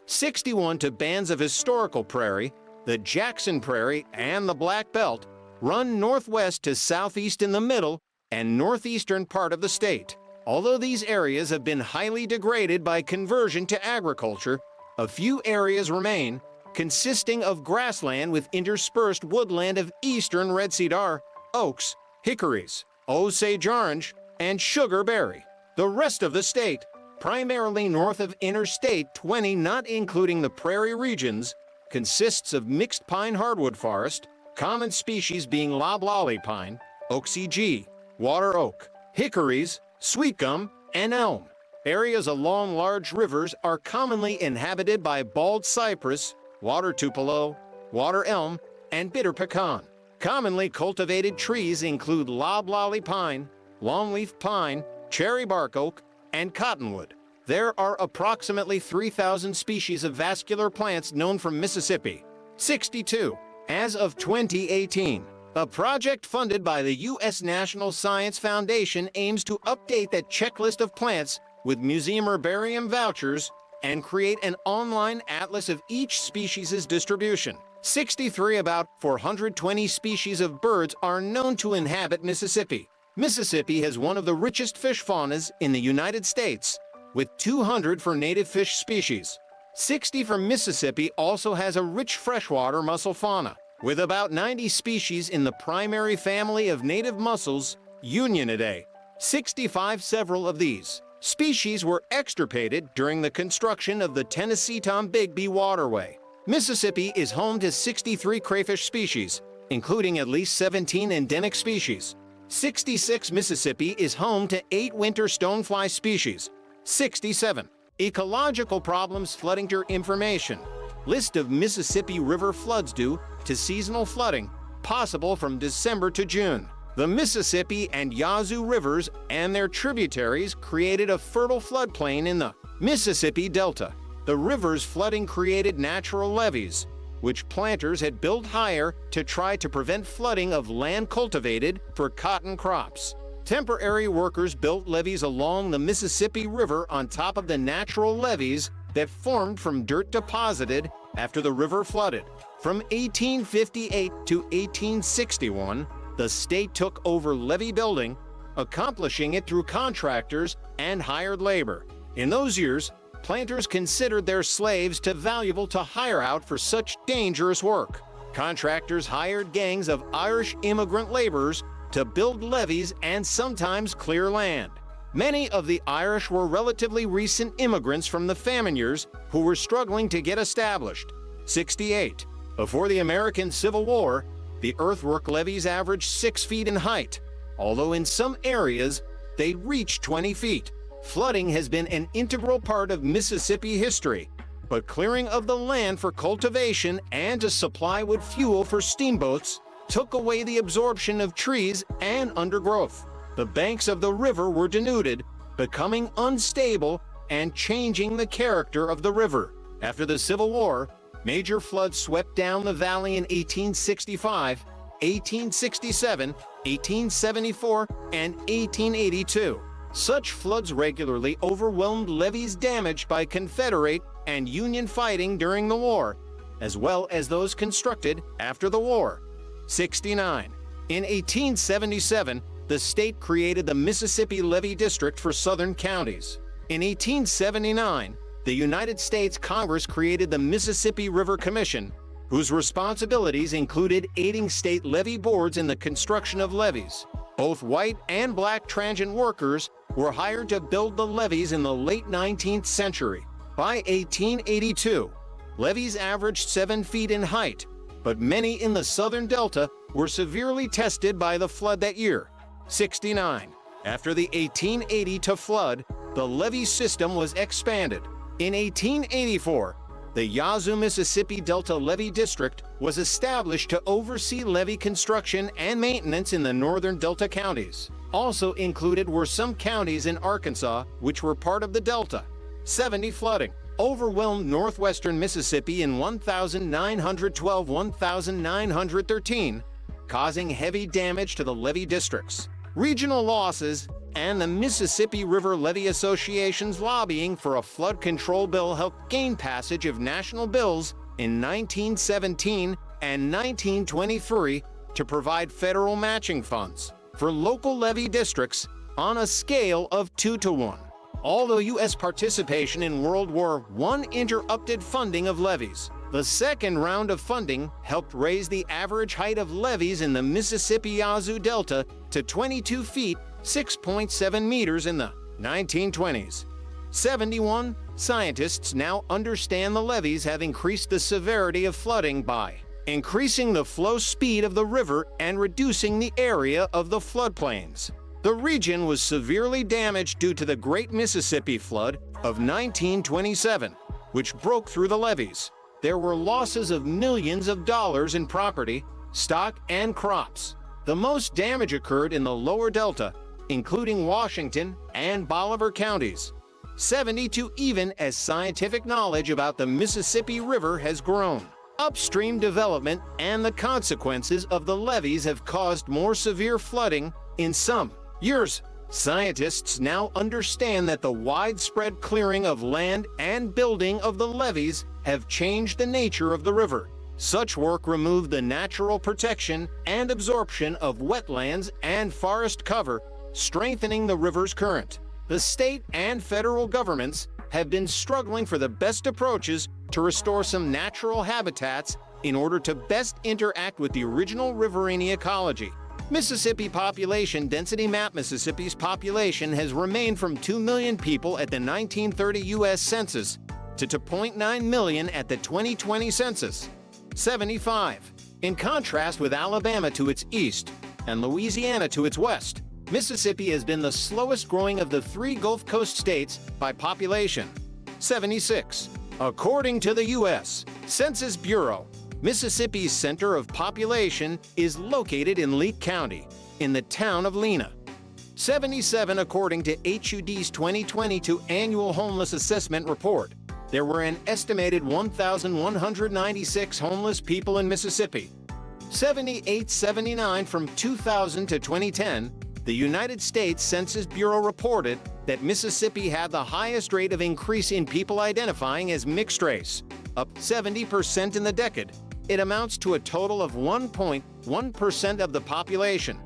Speaker 1: 61. To bands of historical prairie, the Jackson Prairie and the Black Belt run northwest to southeast in the middle and northeastern part of the state. Although these areas have been highly degraded by conversion to agriculture, a few areas remain, consisting of grassland with interspersed woodland of eastern red cedar, oaks, hickories, Osage orange, and sugarberry. The rest of the state, primarily north of Interstate 20 not including the prairie regions, consists of mixed pine hardwood forest, common species being loblolly pine, Oaksy G, water oak, hickories, sweet gum, and elm. Areas along large rivers are commonly inhabited by bald cypress, water tupelo, water elm, and bitter pecan. Commonly cultivated trees include loblolly pine, longleaf pine, cherry bark oak, and cottonwood. There are approximately 3,000 species of vascular plants known from Mississippi. 62. As of 2018, a project funded by the U.S. National Science Foundation aims to update that checklist of plants with museum herbarium vouchers and create an online atlas of each species' distribution. 63. About 420 species of birds are known to inhabit Mississippi. Mississippi has one of the richest fish faunas in the United States, with 200 for native fish species. 60. For Mississippi also has a rich freshwater mussel fauna, with about 90 species in the primary family of native mussels, Unionidae. 65 several of these species were extirpated during the construction of the Tennessee-Tombigbee Waterway. Mississippi is home to 63 crayfish species, including at least 17 endemic species. 66 Mississippi is home to 8 winter stonefly species. 67 ecological problems flooding information. List of Mississippi River floods due to seasonal flooding, possible from December to June. The Mississippi and Yazoo rivers and their tributaries created a fertile floodplain in the Mississippi Delta. The river's flooding created natural levees, which planters had built higher to try to prevent flooding of land cultivated for cotton crops. Temporary workers built levees along the Mississippi River on top of the natural levees that formed from dirt deposited after the river flooded. From 1858 to 1861, the state took over levee building, accomplishing it through contractors and hired labor. In those years, planters considered their slaves too valuable to hire out for such dangerous work. Contractors hired gangs of Irish immigrant laborers to build levees and sometimes clear land. Many of the Irish were relatively recent immigrants from the famine years who were struggling to get established. 68. Before the American Civil War, the earthwork levees averaged 6 feet in height, although in some areas they reached 20 feet. Flooding has been an integral part of Mississippi history, but clearing of the land for cultivation and to supply wood fuel for steamboats took away the absorption of trees and undergrowth. The banks of the river were denuded, becoming unstable and changing the character of the river. After the Civil War, major floods swept down the valley in 1865, 1867, 1874, and 1882. Such floods regularly overwhelmed levees damaged by Confederate and Union fighting during the war, as well as those constructed after the war. 69. In 1877, the state created the Mississippi Levee District for southern counties. In 1879, the United States Congress created the Mississippi River Commission, whose responsibilities included aiding state levee boards in the construction of levees. Both white and black transient workers were hired to build the levees in the late 19th century. By 1882, levees averaged 7 feet in height, but many in the southern delta were severely tested by the flood that year. 69. After the 1880 flood, the levee system was expanded. In 1884, the Yazoo Mississippi Delta Levee District was established to oversee levee construction and maintenance in the northern Delta counties. Also included were some counties in Arkansas which were part of the Delta. 70. Flooding overwhelmed northwestern Mississippi in 1912-1913, causing heavy damage to the levee districts. Regional losses and the Mississippi River Levee Association's lobbying for a flood control bill helped gain passage of national bills in 1917 and 1923 to provide federal matching funds for local levee districts on a scale of 2-to-1. Although U.S. participation in World War I interrupted funding of levees, the second round of funding helped raise the average height of levees in the Mississippi Yazoo Delta to 22 feet, 6.7 meters in the 1920s. 71. Scientists now understand the levees have increased the severity of flooding by increasing the flow speed of the river and reducing the area of the floodplains. The region was severely damaged due to the Great Mississippi Flood of 1927, which broke through the levees. There were losses of millions of dollars in property, stock, and crops. The most damage occurred in the lower delta, including Washington and Bolivar counties. 72. Even as scientific knowledge about the Mississippi River has grown, upstream development and the consequences of the levees have caused more severe flooding in some years. Scientists now understand that the widespread clearing of land and building of the levees have changed the nature of the river. Such work removed the natural protection and absorption of wetlands and forest cover, strengthening the river's current. The state and federal governments have been struggling for the best approaches to restore some natural habitats in order to best interact with the original riverine ecology. Mississippi population density map. Mississippi's population has remained from 2 million people at the 1930 U.S. Census to 2.9 million at the 2020 census. 75. In contrast with Alabama to its east and Louisiana to its west, Mississippi has been the slowest growing of the 3 Gulf Coast states by population. 76. According to the U.S. Census Bureau, Mississippi's center of population is located in Leake County, in the town of Lena. 77. According to HUD's 2022 Annual Homeless Assessment Report, there were an estimated 1,196 homeless people in Mississippi. 78. 79. From 2000 to 2010, the United States Census Bureau reported that Mississippi had the highest rate of increase in people identifying as mixed race, up 70% in the decade. It amounts to a total of 1.1% of the population.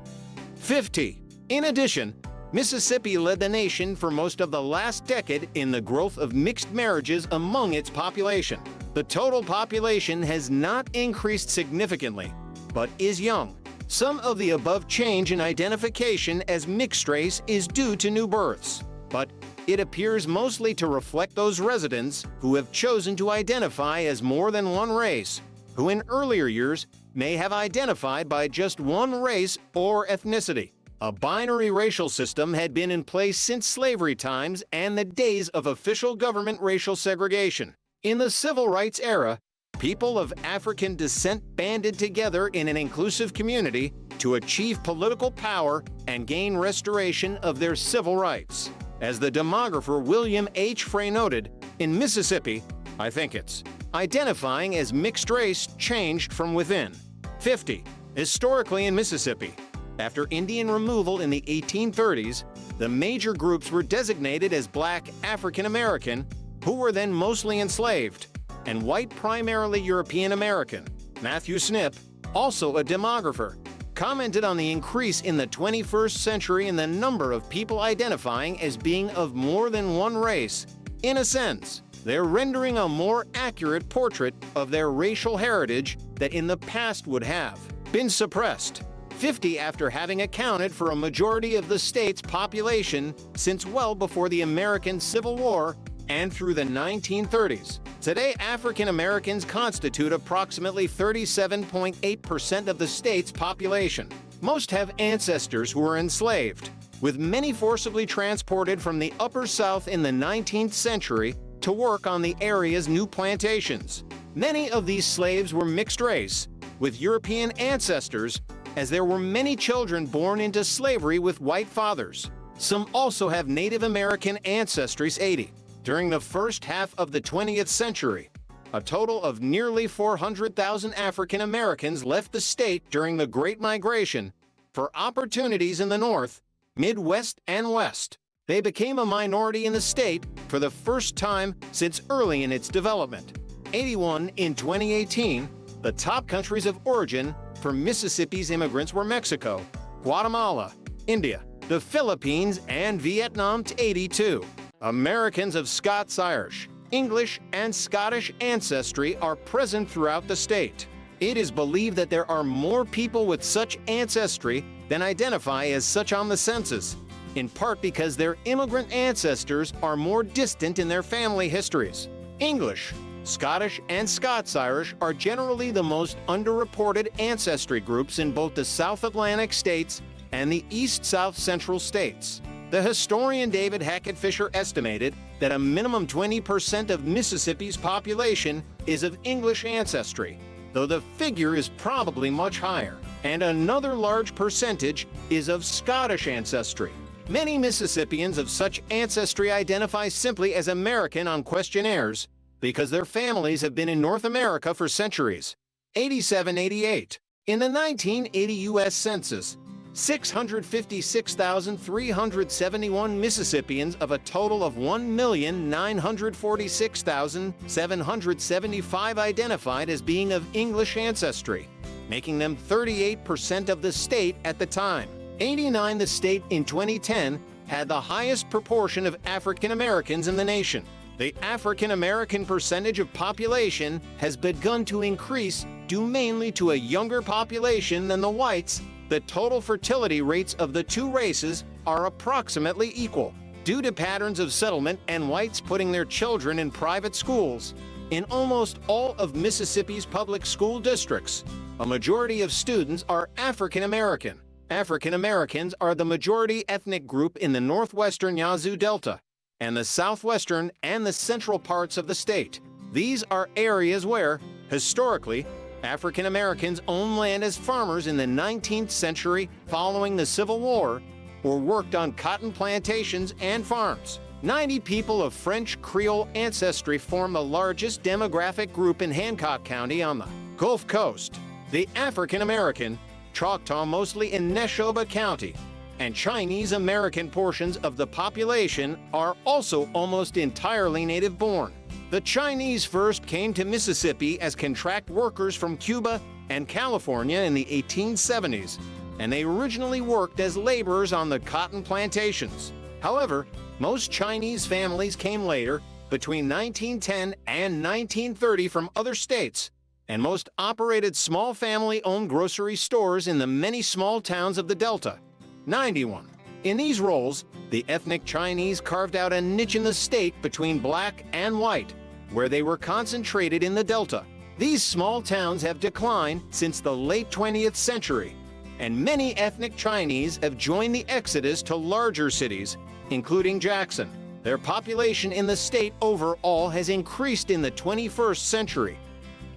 Speaker 1: 50. In addition, Mississippi led the nation for most of the last decade in the growth of mixed marriages among its population. The total population has not increased significantly, but is young. Some of the above change in identification as mixed race is due to new births, but it appears mostly to reflect those residents who have chosen to identify as more than one race, who in earlier years may have identified by just one race or ethnicity. A binary racial system had been in place since slavery times and the days of official government racial segregation. In the civil rights era, people of African descent banded together in an inclusive community to achieve political power and gain restoration of their civil rights. As the demographer William H. Frey noted, in Mississippi, I think it's identifying as mixed race changed from within. 50. Historically in Mississippi, after Indian removal in the 1830s, the major groups were designated as Black African American, who were then mostly enslaved, and white primarily European American. Matthew Snip, also a demographer, commented on the increase in the 21st century in the number of people identifying as being of more than one race. In a sense, they're rendering a more accurate portrait of their racial heritage that in the past would have been suppressed. 50. After having accounted for a majority of the state's population since well before the American Civil War and through the 1930s, today African Americans constitute approximately 37.8% of the state's population. Most have ancestors who were enslaved, with many forcibly transported from the Upper South in the 19th century to work on the area's new plantations. Many of these slaves were mixed race, with European ancestors, as there were many children born into slavery with white fathers. Some also have Native American ancestry. 80. During the first half of the 20th century, a total of nearly 400,000 African Americans left the state during the Great Migration for opportunities in the North, Midwest, and West. They became a minority in the state for the first time since early in its development. 81. In 2018, the top countries of origin for Mississippi's immigrants were Mexico, Guatemala, India, the Philippines, and Vietnam. 82. Americans of Scots-Irish, English, and Scottish ancestry are present throughout the state. It is believed that there are more people with such ancestry than identify as such on the census, in part because their immigrant ancestors are more distant in their family histories. English, Scottish, and Scots-Irish are generally the most underreported ancestry groups in both the South Atlantic states and the East-South Central states. The historian David Hackett Fisher estimated that a minimum 20% of Mississippi's population is of English ancestry, though the figure is probably much higher, and another large percentage is of Scottish ancestry. Many Mississippians of such ancestry identify simply as American on questionnaires because their families have been in North America for centuries. 87-88. In the 1980 U.S. Census, 656,371 Mississippians of a total of 1,946,775 identified as being of English ancestry, making them 38% of the state at the time. 89. The state in 2010 had the highest proportion of African Americans in the nation. The African American percentage of population has begun to increase due mainly to a younger population than the whites the total fertility rates of the two races are approximately equal, due to patterns of settlement and whites putting their children in private schools. In almost all of Mississippi's public school districts, a majority of students are African American. African Americans are the majority ethnic group in the northwestern Yazoo Delta and the southwestern and the central parts of the state. These are areas where, historically, African Americans owned land as farmers in the 19th century following the Civil War, or worked on cotton plantations and farms. 90 people of French Creole ancestry form the largest demographic group in Hancock County on the Gulf Coast. The African American, Choctaw mostly in Neshoba County, and Chinese American portions of the population are also almost entirely native-born. The Chinese first came to Mississippi as contract workers from Cuba and California in the 1870s, and they originally worked as laborers on the cotton plantations. However, most Chinese families came later, between 1910 and 1930 from other states, and most operated small family-owned grocery stores in the many small towns of the Delta. 91. In these roles, the ethnic Chinese carved out a niche in the state between black and white, where they were concentrated in the Delta. These small towns have declined since the late 20th century, and many ethnic Chinese have joined the exodus to larger cities, including Jackson. Their population in the state overall has increased in the 21st century.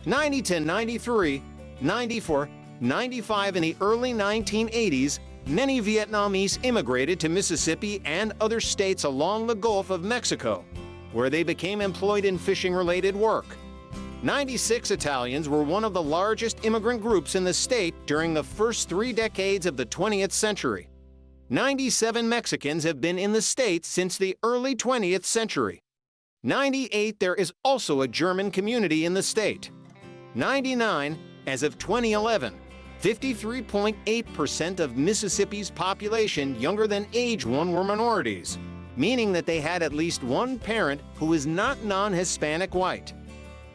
Speaker 1: 90 to 93, 94, 95 in the early 1980s, many Vietnamese immigrated to Mississippi and other states along the Gulf of Mexico, where they became employed in fishing-related work. 96 Italians were one of the largest immigrant groups in the state during the first 3 decades of the 20th century. 97 Mexicans have been in the state since the early 20th century. 98 There is also a German community in the state. 99 As of 2011, 53.8% of Mississippi's population younger than age 1 were minorities, meaning that they had at least one parent who is not non-Hispanic white.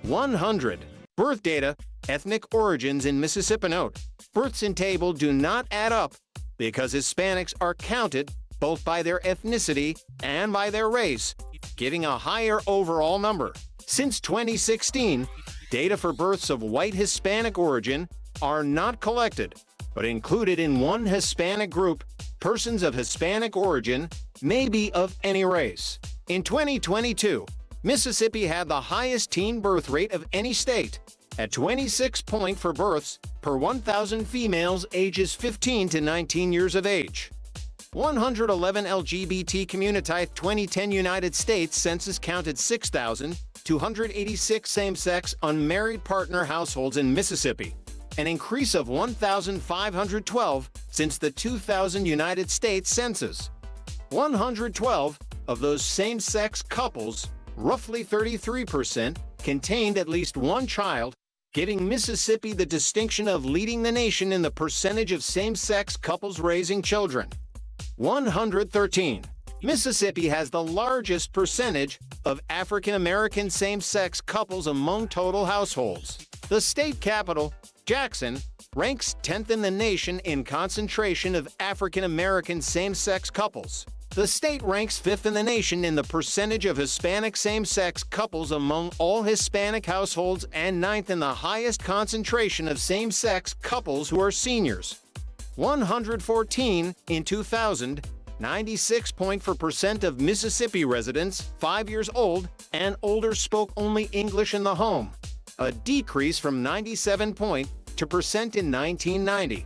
Speaker 1: 100. Birth data, ethnic origins in Mississippi. Note, births in table do not add up because Hispanics are counted both by their ethnicity and by their race, giving a higher overall number. Since 2016, data for births of white Hispanic origin are not collected, but included in one Hispanic group. Persons of Hispanic origin may be of any race. In 2022, Mississippi had the highest teen birth rate of any state, at 26 for births per 1,000 females ages 15 to 19 years of age. 111 LGBT community. 2010 United States Census counted 6,286 same-sex unmarried partner households in Mississippi, an increase of 1,512 since the 2000 United States Census. 112 of those same-sex couples, roughly 33%, contained at least one child, giving Mississippi the distinction of leading the nation in the percentage of same-sex couples raising children. 113. Mississippi has the largest percentage of African American same-sex couples among total households. The state capital, Jackson, ranks 10th in the nation in concentration of African American same-sex couples. The state ranks 5th in the nation in the percentage of Hispanic same-sex couples among all Hispanic households and 9th in the highest concentration of same-sex couples who are seniors. 114 in 2000, 96.4% of Mississippi residents 5 years old and older spoke only English in the home, a decrease from 97% in 1990.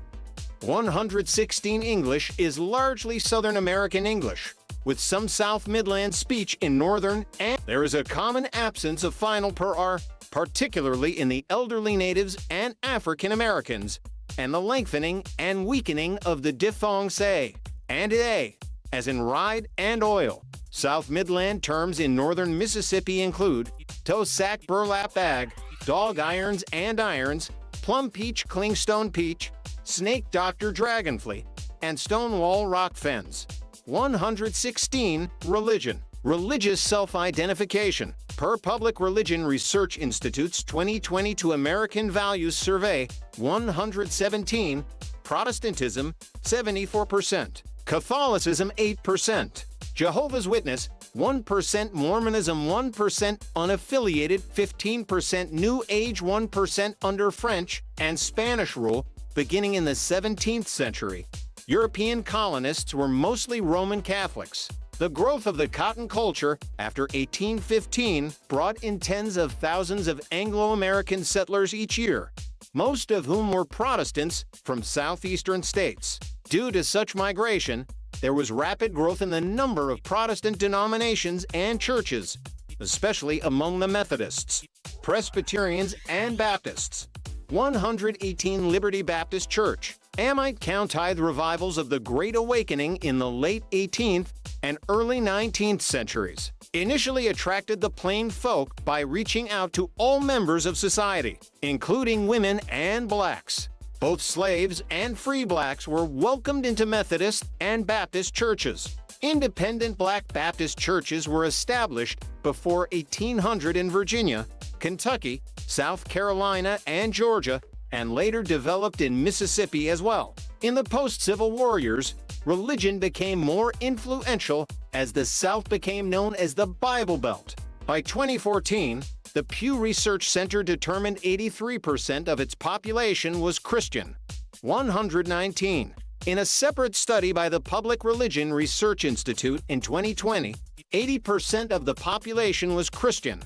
Speaker 1: 116 English is largely Southern American English, with some South Midland speech in Northern, and there is a common absence of final per R, particularly in the elderly natives and African Americans, and the lengthening and weakening of the diphthong say and a, as in ride and oil. South Midland terms in northern Mississippi include toe sack burlap bag, dog irons and irons, plum peach clingstone peach, snake doctor dragonfly, and stonewall rock fens. 116 Religion. Religious self-identification. Per Public Religion Research Institute's 2022 American Values Survey, 117 Protestantism 74%, Catholicism 8%, Jehovah's Witness 1%, Mormonism 1%, unaffiliated 15%, New Age 1% under French and Spanish rule beginning in the 17th century. European colonists were mostly Roman Catholics. The growth of the cotton culture after 1815 brought in tens of thousands of Anglo-American settlers each year, most of whom were Protestants from Southeastern states. Due to such migration, there was rapid growth in the number of Protestant denominations and churches, especially among the Methodists, Presbyterians, and Baptists. 118 Liberty Baptist Church. Amite Countide revivals of the Great Awakening in the late 18th and early 19th centuries initially attracted the plain folk by reaching out to all members of society, including women and blacks. Both slaves and free blacks were welcomed into Methodist and Baptist churches. Independent Black Baptist churches were established before 1800 in Virginia, Kentucky, South Carolina, and Georgia, and later developed in Mississippi as well. In the post-Civil War years, religion became more influential as the South became known as the Bible Belt. By 2014, the Pew Research Center determined 83% of its population was Christian. 119. In a separate study by the Public Religion Research Institute in 2020, 80% of the population was Christian.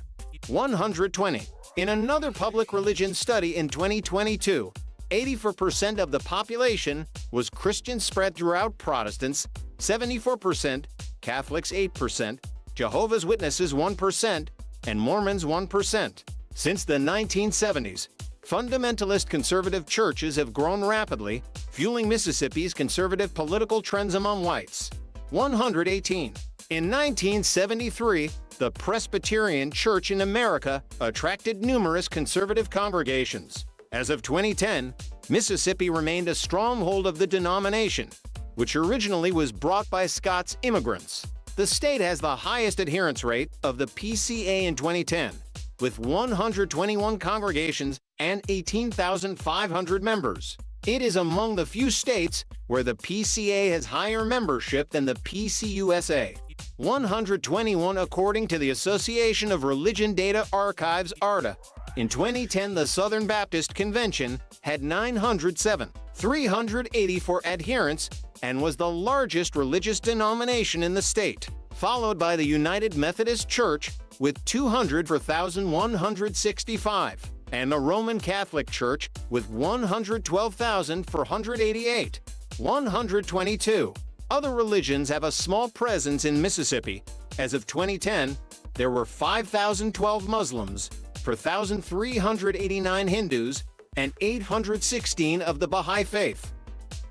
Speaker 1: 120. In another public religion study in 2022, 84% of the population was Christian spread throughout Protestants, 74%, Catholics 8%, Jehovah's Witnesses 1%, and Mormons 1%. Since the 1970s, fundamentalist conservative churches have grown rapidly, fueling Mississippi's conservative political trends among whites. 118. In 1973, the Presbyterian Church in America attracted numerous conservative congregations. As of 2010, Mississippi remained a stronghold of the denomination, which originally was brought by Scots immigrants. The state has the highest adherence rate of the PCA in 2010, with 121 congregations and 18,500 members. It is among the few states where the PCA has higher membership than the PCUSA. 121 according to the Association of Religion Data Archives (ARDA). In 2010, the Southern Baptist Convention had 907, 384 adherents and was the largest religious denomination in the state, followed by the United Methodist Church with 200,165, and the Roman Catholic Church with 112,488. 122. Other religions have a small presence in Mississippi. As of 2010, there were 5,012 Muslims, 4,389 Hindus, and 816 of the Baha'i Faith.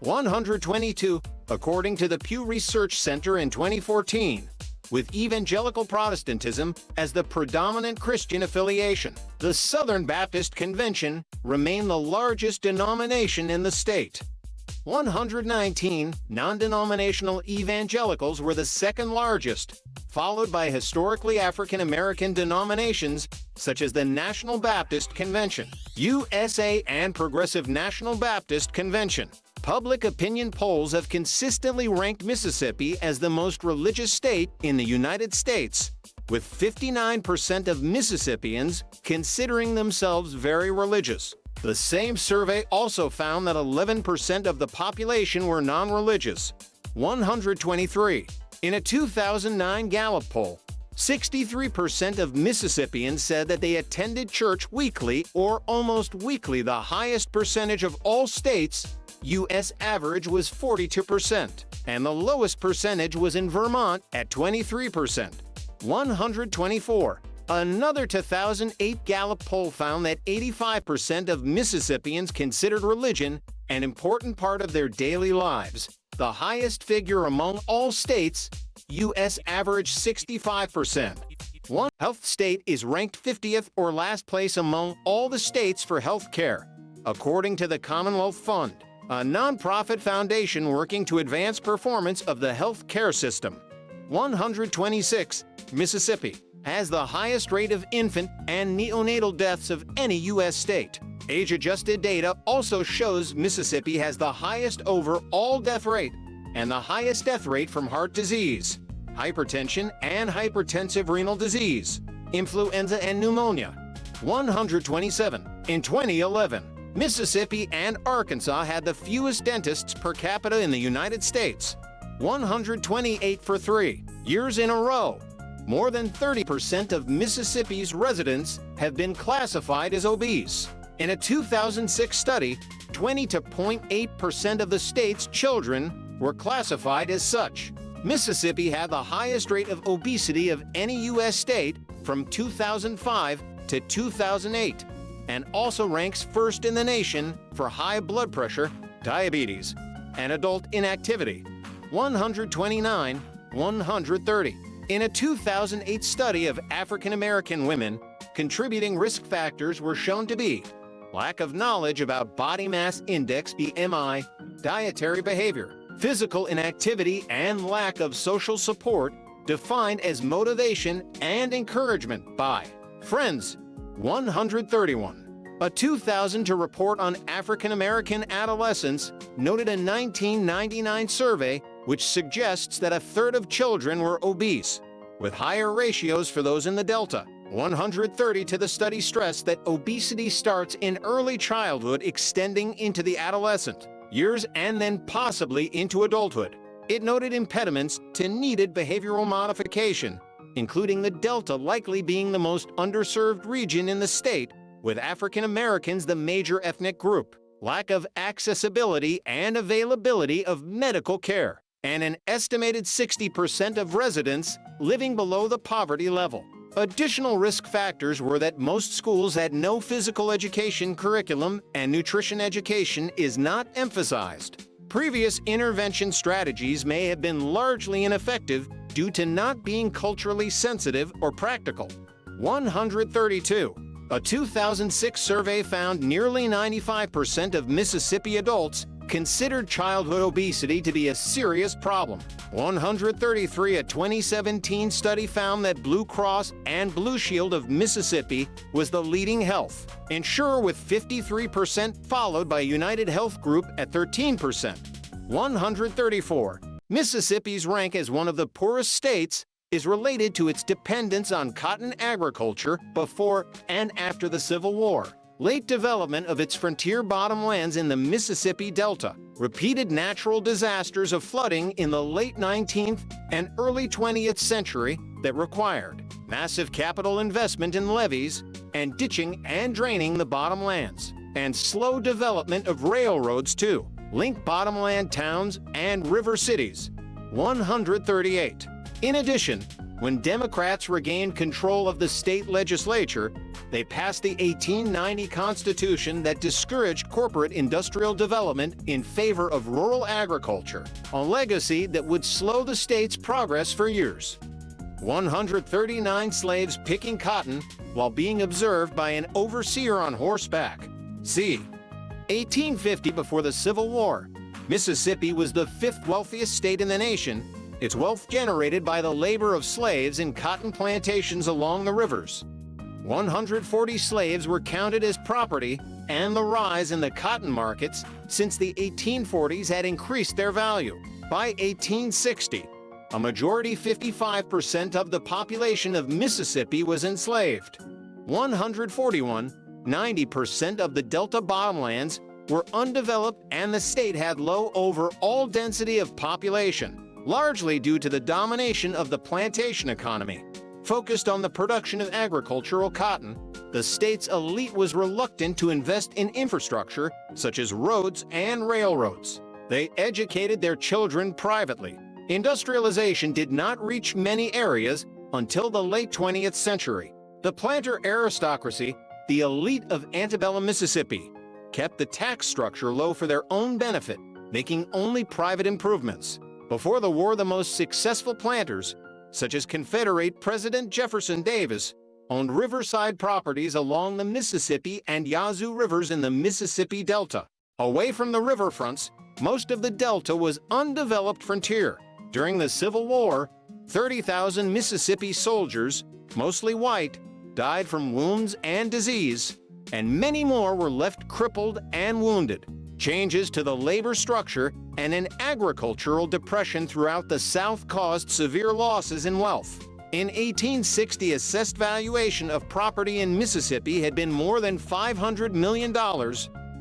Speaker 1: 122, according to the Pew Research Center in 2014, with evangelical Protestantism as the predominant Christian affiliation. The Southern Baptist Convention remained the largest denomination in the state. 119 non-denominational evangelicals were the second largest, followed by historically African American denominations such as the National Baptist Convention, USA, and Progressive National Baptist Convention. Public opinion polls have consistently ranked Mississippi as the most religious state in the United States, with 59% of Mississippians considering themselves very religious. The same survey also found that 11% of the population were non-religious. 123. In a 2009 Gallup poll, 63% of Mississippians said that they attended church weekly or almost weekly, the highest percentage of all states. U.S. average was 42%, and the lowest percentage was in Vermont at 23%. 124. Another 2008 Gallup poll found that 85% of Mississippians considered religion an important part of their daily lives, the highest figure among all states. U.S. average 65%. One health state is ranked 50th or last place among all the states for health care, according to the Commonwealth Fund, a nonprofit foundation working to advance performance of the health care system. 126. Mississippi has the highest rate of infant and neonatal deaths of any U.S. state. Age-adjusted data also shows Mississippi has the highest overall death rate and the highest death rate from heart disease, hypertension and hypertensive renal disease, influenza and pneumonia. 127. In 2011, Mississippi and Arkansas had the fewest dentists per capita in the United States. 128 for 3 years in a row. More than 30% of Mississippi's residents have been classified as obese. In a 2006 study, 20.8% of the state's children were classified as such. Mississippi had the highest rate of obesity of any U.S. state from 2005 to 2008, and also ranks first in the nation for high blood pressure, diabetes, and adult inactivity. 129, 130. In a 2008 study of African American women, contributing risk factors were shown to be lack of knowledge about body mass index (BMI), dietary behavior, physical inactivity, and lack of social support, defined as motivation and encouragement by friends. 131. A 2002 report on African American adolescents noted a 1999 survey which suggests that a third of children were obese, with higher ratios for those in the Delta. 130. To the study stressed that obesity starts in early childhood, extending into the adolescent years and then possibly into adulthood. It noted impediments to needed behavioral modification, including the Delta likely being the most underserved region in the state, with African Americans the major ethnic group, lack of accessibility and availability of medical care, and an estimated 60% of residents living below the poverty level. Additional risk factors were that most schools had no physical education curriculum and nutrition education is not emphasized. Previous intervention strategies may have been largely ineffective due to not being culturally sensitive or practical. 132. A 2006 survey found nearly 95% of Mississippi adults considered childhood obesity to be a serious problem. 133. A 2017 study found that Blue Cross and Blue Shield of Mississippi was the leading health insurer with 53%, followed by United Health Group at 13%. 134. Mississippi's rank as one of the poorest states is related to its dependence on cotton agriculture before and after the Civil War, late development of its frontier bottomlands in the Mississippi Delta, repeated natural disasters of flooding in the late 19th and early 20th century that required massive capital investment in levees and ditching and draining the bottomlands, and slow development of railroads to link bottomland towns and river cities. 138. In addition, when Democrats regained control of the state legislature, they passed the 1890 Constitution that discouraged corporate industrial development in favor of rural agriculture, a legacy that would slow the state's progress for years. 139 slaves picking cotton while being observed by an overseer on horseback. C. 1850. Before the Civil War, Mississippi was the fifth wealthiest state in the nation, its wealth generated by the labor of slaves in cotton plantations along the rivers. 140 slaves were counted as property, and the rise in the cotton markets since the 1840s had increased their value. By 1860, a majority 55% of the population of Mississippi was enslaved. 141, 90% of the Delta bottomlands were undeveloped, and the state had low overall density of population, largely due to the domination of the plantation economy. Focused on the production of agricultural cotton, the state's elite was reluctant to invest in infrastructure such as roads and railroads. They educated their children privately. Industrialization did not reach many areas until the late 20th century. The planter aristocracy, the elite of antebellum Mississippi, kept the tax structure low for their own benefit, making only private improvements. Before the war, the most successful planters, such as Confederate President Jefferson Davis, owned riverside properties along the Mississippi and Yazoo rivers in the Mississippi Delta. Away from the riverfronts, most of the Delta was undeveloped frontier. During the Civil War, 30,000 Mississippi soldiers, mostly white, died from wounds and disease. and many more were left crippled and wounded. Changes to the labor structure and an agricultural depression throughout the South caused severe losses in wealth. In 1860, assessed valuation of property in Mississippi had been more than $500 million,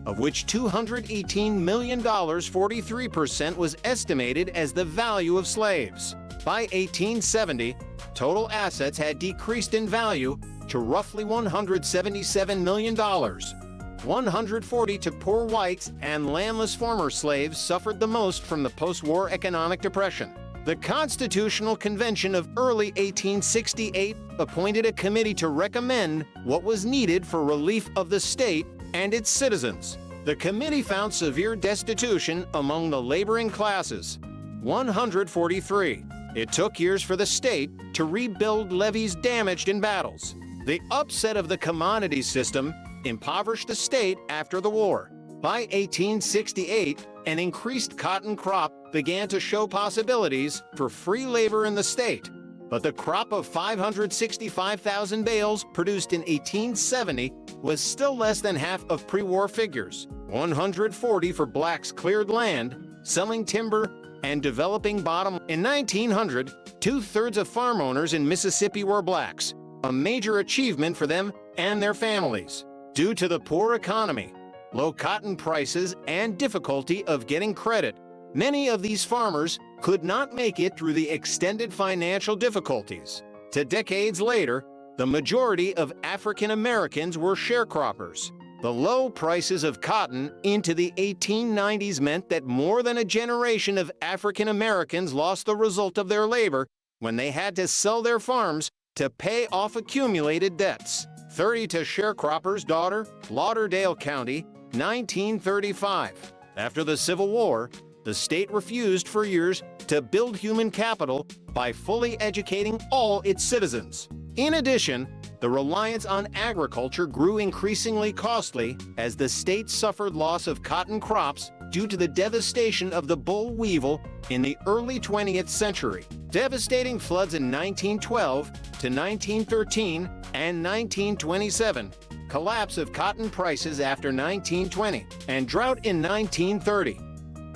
Speaker 1: of which $218 million, 43%, was estimated as the value of slaves. By 1870, total assets had decreased in value to roughly $177 million. 140 to poor whites and landless former slaves suffered the most from the post-war economic depression. The Constitutional Convention of early 1868 appointed a committee to recommend what was needed for relief of the state and its citizens. The committee found severe destitution among the laboring classes, 143. It took years for the state to rebuild levees damaged in battles. The upset of the commodity system impoverished the state after the war. By 1868, an increased cotton crop began to show possibilities for free labor in the state. But the crop of 565,000 bales produced in 1870 was still less than half of pre-war figures. 140 for blacks cleared land, selling timber, and developing bottom. In 1900, 2/3 of farm owners in Mississippi were blacks, a major achievement for them and their families. Due to the poor economy, low cotton prices, and difficulty of getting credit, many of these farmers could not make it through the extended financial difficulties. To decades later, the majority of African Americans were sharecroppers. The low prices of cotton into the 1890s meant that more than a generation of African Americans lost the result of their labor when they had to sell their farms to pay off accumulated debts. 30 to sharecropper's daughter, Lauderdale County, 1935. After the Civil War, the state refused for years to build human capital by fully educating all its citizens. In addition, the reliance on agriculture grew increasingly costly as the state suffered loss of cotton crops due to the devastation of the boll weevil in the early 20th century. Devastating floods in 1912 to 1913 and 1927, collapse of cotton prices after 1920, and drought in 1930.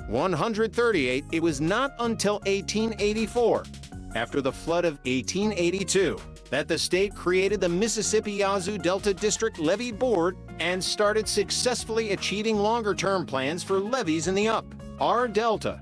Speaker 1: 138, it was not until 1884, after the flood of 1882, that the state created the Mississippi Yazoo Delta District Levee Board and started successfully achieving longer-term plans for levees in the Upper Delta.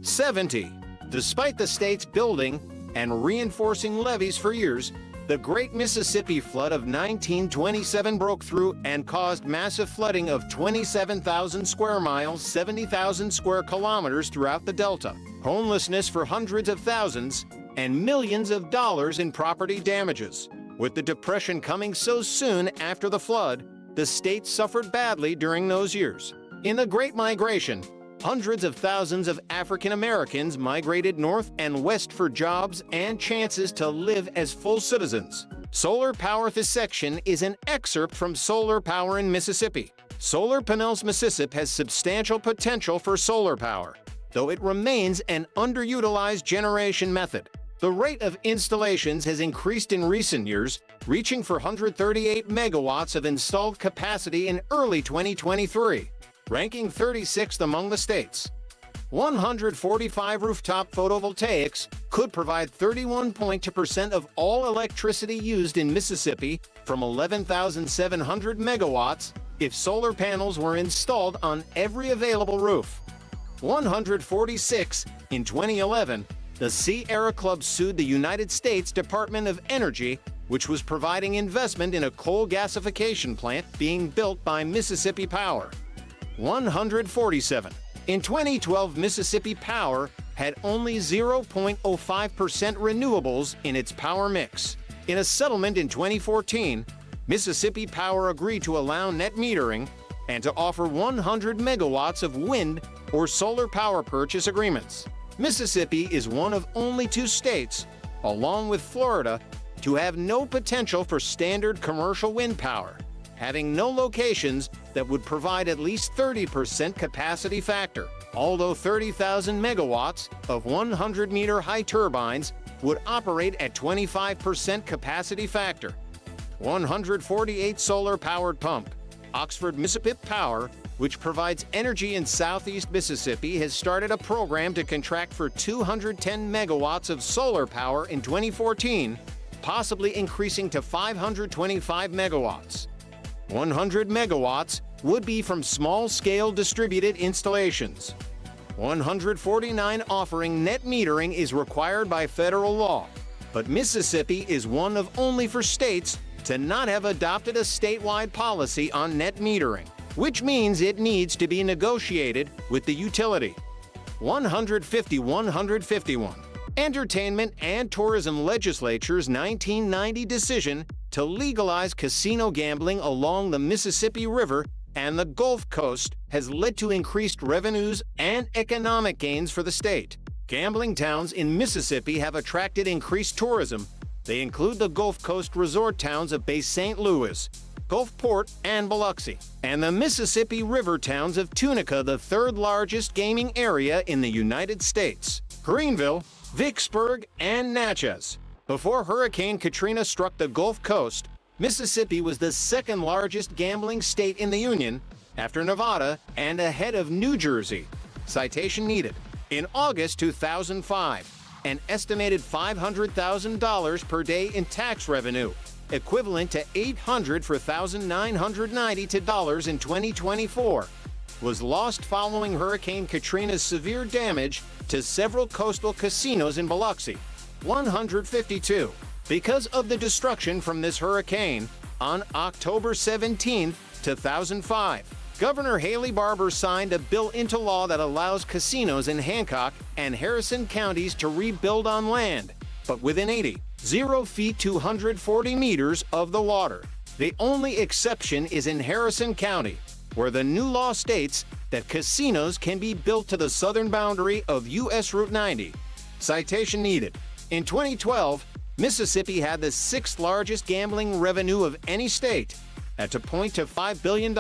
Speaker 1: 70. Despite the state's building and reinforcing levees for years, the Great Mississippi Flood of 1927 broke through and caused massive flooding of 27,000 square miles, 70,000 square kilometers throughout the Delta, homelessness for hundreds of thousands, and millions of dollars in property damages. With the Depression coming so soon after the flood, the state suffered badly during those years. In the Great Migration, hundreds of thousands of African Americans migrated north and west for jobs and chances to live as full citizens. Solar power. This section is an excerpt from Solar Power in Mississippi. Solar panels. Mississippi has substantial potential for solar power, though it remains an underutilized generation method. The rate of installations has increased in recent years, reaching 438 megawatts of installed capacity in early 2023. Ranking 36th among the states. 145 rooftop photovoltaics could provide 31.2% of all electricity used in Mississippi from 11,700 megawatts if solar panels were installed on every available roof. 146. In 2011, the Sierra Club sued the United States Department of Energy, which was providing investment in a coal gasification plant being built by Mississippi Power. 147. In 2012, Mississippi Power had only 0.05% renewables in its power mix. In a settlement in 2014, Mississippi Power agreed to allow net metering and to offer 100 megawatts of wind or solar power purchase agreements. Mississippi is one of only 2 states, along with Florida, to have no potential for standard commercial wind power, having no locations that would provide at least 30% capacity factor, although 30,000 megawatts of 100-meter high turbines would operate at 25% capacity factor. 148 solar-powered pump. Oxford Mississippi Power, which provides energy in southeast Mississippi, has started a program to contract for 210 megawatts of solar power in 2014, possibly increasing to 525 megawatts. 100 megawatts would be from small-scale distributed installations. 149 offering net metering is required by federal law, but Mississippi is one of only 4 states to not have adopted a statewide policy on net metering, which means it needs to be negotiated with the utility. 151. Entertainment and Tourism Legislature's 1990 decision to legalize casino gambling along the Mississippi River and the Gulf Coast has led to increased revenues and economic gains for the state. Gambling towns in Mississippi have attracted increased tourism. They include the Gulf Coast resort towns of Bay St. Louis, Gulfport, and Biloxi, and the Mississippi River towns of Tunica, the 3rd largest gaming area in the United States, Greenville, Vicksburg, and Natchez. Before Hurricane Katrina struck the Gulf Coast, Mississippi was the 2nd largest gambling state in the Union, after Nevada and ahead of New Jersey. Citation needed. In August 2005, an estimated $500,000 per day in tax revenue, equivalent to $804,990 in 2024, was lost following Hurricane Katrina's severe damage to several coastal casinos in Biloxi. 152. Because of the destruction from this hurricane, on October 17, 2005, Governor Haley Barbour signed a bill into law that allows casinos in Hancock and Harrison counties to rebuild on land, but within 0 feet 240 meters of the water. The only exception is in Harrison County, where the new law states that casinos can be built to the southern boundary of U.S. Route 90. Citation needed. In 2012, Mississippi had the 6th largest gambling revenue of any state, at $2.5 billion.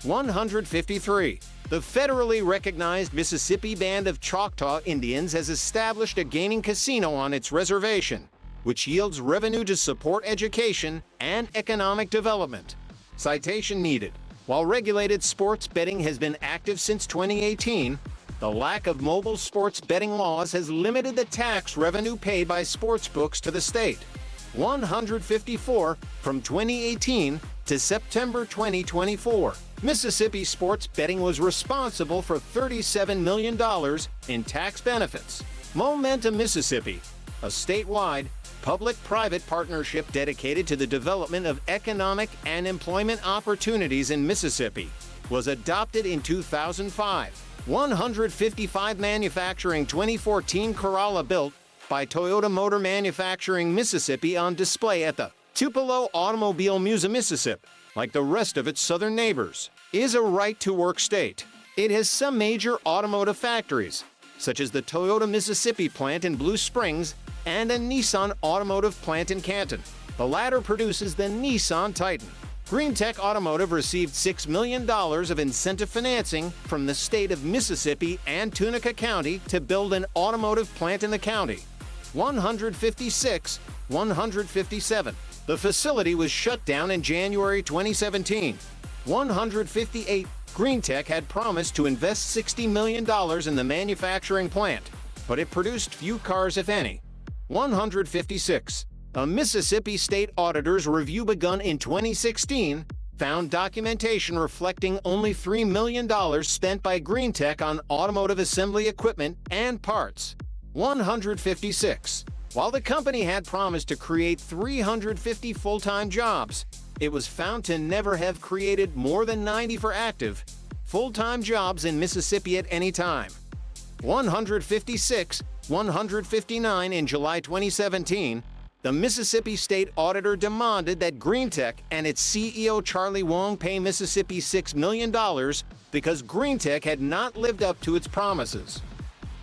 Speaker 1: 153. The federally recognized Mississippi Band of Choctaw Indians has established a gaming casino on its reservation, which yields revenue to support education and economic development. Citation needed. While regulated sports betting has been active since 2018, the lack of mobile sports betting laws has limited the tax revenue paid by sportsbooks to the state. 154. From 2018 to September 2024, Mississippi sports betting was responsible for $37 million in tax benefits. Momentum Mississippi, a statewide, public-private partnership dedicated to the development of economic and employment opportunities in Mississippi, was adopted in 2005. 155. Manufacturing 2014 Corolla built by Toyota Motor Manufacturing Mississippi on display at the Tupelo Automobile Museum. Mississippi, like the rest of its southern neighbors, is a right-to-work state. It has some major automotive factories, such as the Toyota Mississippi plant in Blue Springs and a Nissan automotive plant in Canton. The latter produces the Nissan Titan. GreenTech Automotive received $6 million of incentive financing from the state of Mississippi and Tunica County to build an automotive plant in the county. 156. 157. The facility was shut down in January 2017. 158. GreenTech had promised to invest $60 million in the manufacturing plant, but it produced few cars, if any. 156. A Mississippi state auditor's review begun in 2016 found documentation reflecting only $3 million spent by GreenTech on automotive assembly equipment and parts. 156. While the company had promised to create 350 full-time jobs, it was found to never have created more than 90 for active, full-time jobs in Mississippi at any time. 156. 159. In July 2017, the Mississippi State Auditor demanded that GreenTech and its CEO Charlie Wong pay Mississippi $6 million because GreenTech had not lived up to its promises.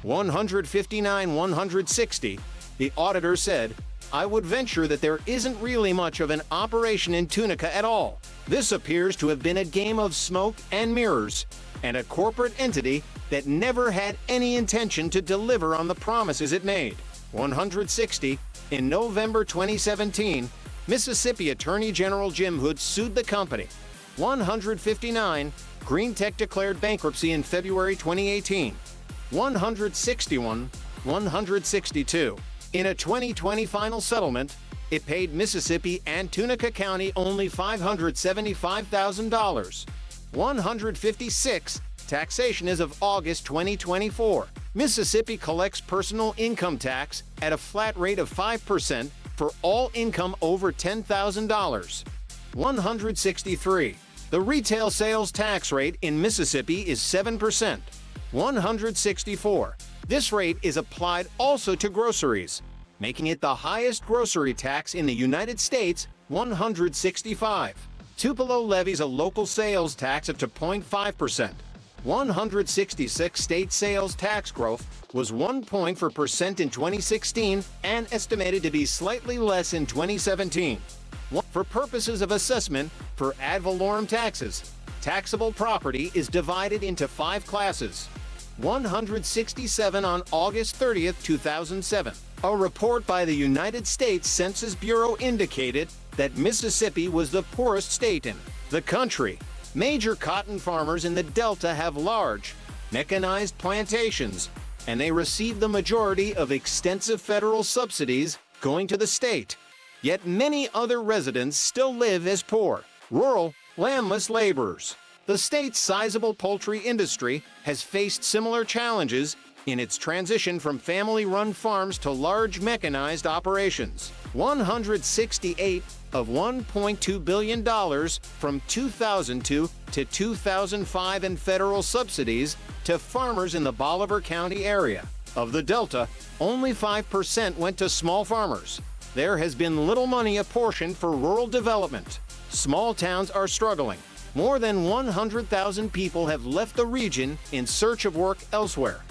Speaker 1: 159. 160. The auditor said, "I would venture that there isn't really much of an operation in Tunica at all. This appears to have been a game of smoke and mirrors, and a corporate entity that never had any intention to deliver on the promises it made." 160. In November 2017, Mississippi Attorney General Jim Hood sued the company. 159. Green Tech declared bankruptcy in February 2018. 161. 162. In a 2020 final settlement, it paid Mississippi and Tunica County only $575,000. 156. Taxation as of August 2024. Mississippi collects personal income tax at a flat rate of 5% for all income over $10,000. 163. The retail sales tax rate in Mississippi is 7%. 164. This rate is applied also to groceries, making it the highest grocery tax in the United States. 165. Tupelo levies a local sales tax of 2.5%. 166. State sales tax growth was 1% in 2016 and estimated to be slightly less in 2017. For purposes of assessment for ad valorem taxes, taxable property is divided into 5 classes. 167. On August 30, 2007, a report by the United States Census Bureau indicated that Mississippi was the poorest state in the country. Major cotton farmers in the Delta have large, mechanized plantations, and they receive the majority of extensive federal subsidies going to the state. Yet many other residents still live as poor, rural, landless laborers. The state's sizable poultry industry has faced similar challenges in its transition from family-run farms to large mechanized operations. 168 of $1.2 billion from 2002 to 2005 in federal subsidies to farmers in the Bolivar County area. Of the Delta, only 5% went to small farmers. There has been little money apportioned for rural development. Small towns are struggling. More than 100,000 people have left the region in search of work elsewhere.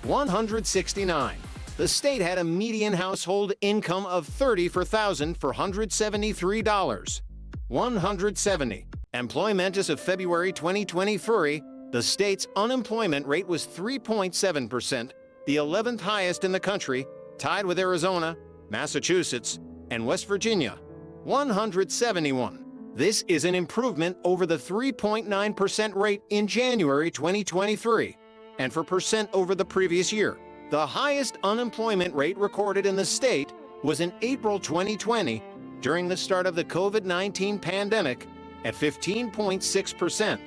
Speaker 1: 169. The state had a median household income of $34,473. 170. Employment as of February 2023, the state's unemployment rate was 3.7%, the 11th highest in the country, tied with Arizona, Massachusetts, and West Virginia. 171. This is an improvement over the 3.9% rate in January 2023, and 4% over the previous year. The highest unemployment rate recorded in the state was in April 2020, during the start of the COVID-19 pandemic, at 15.6%.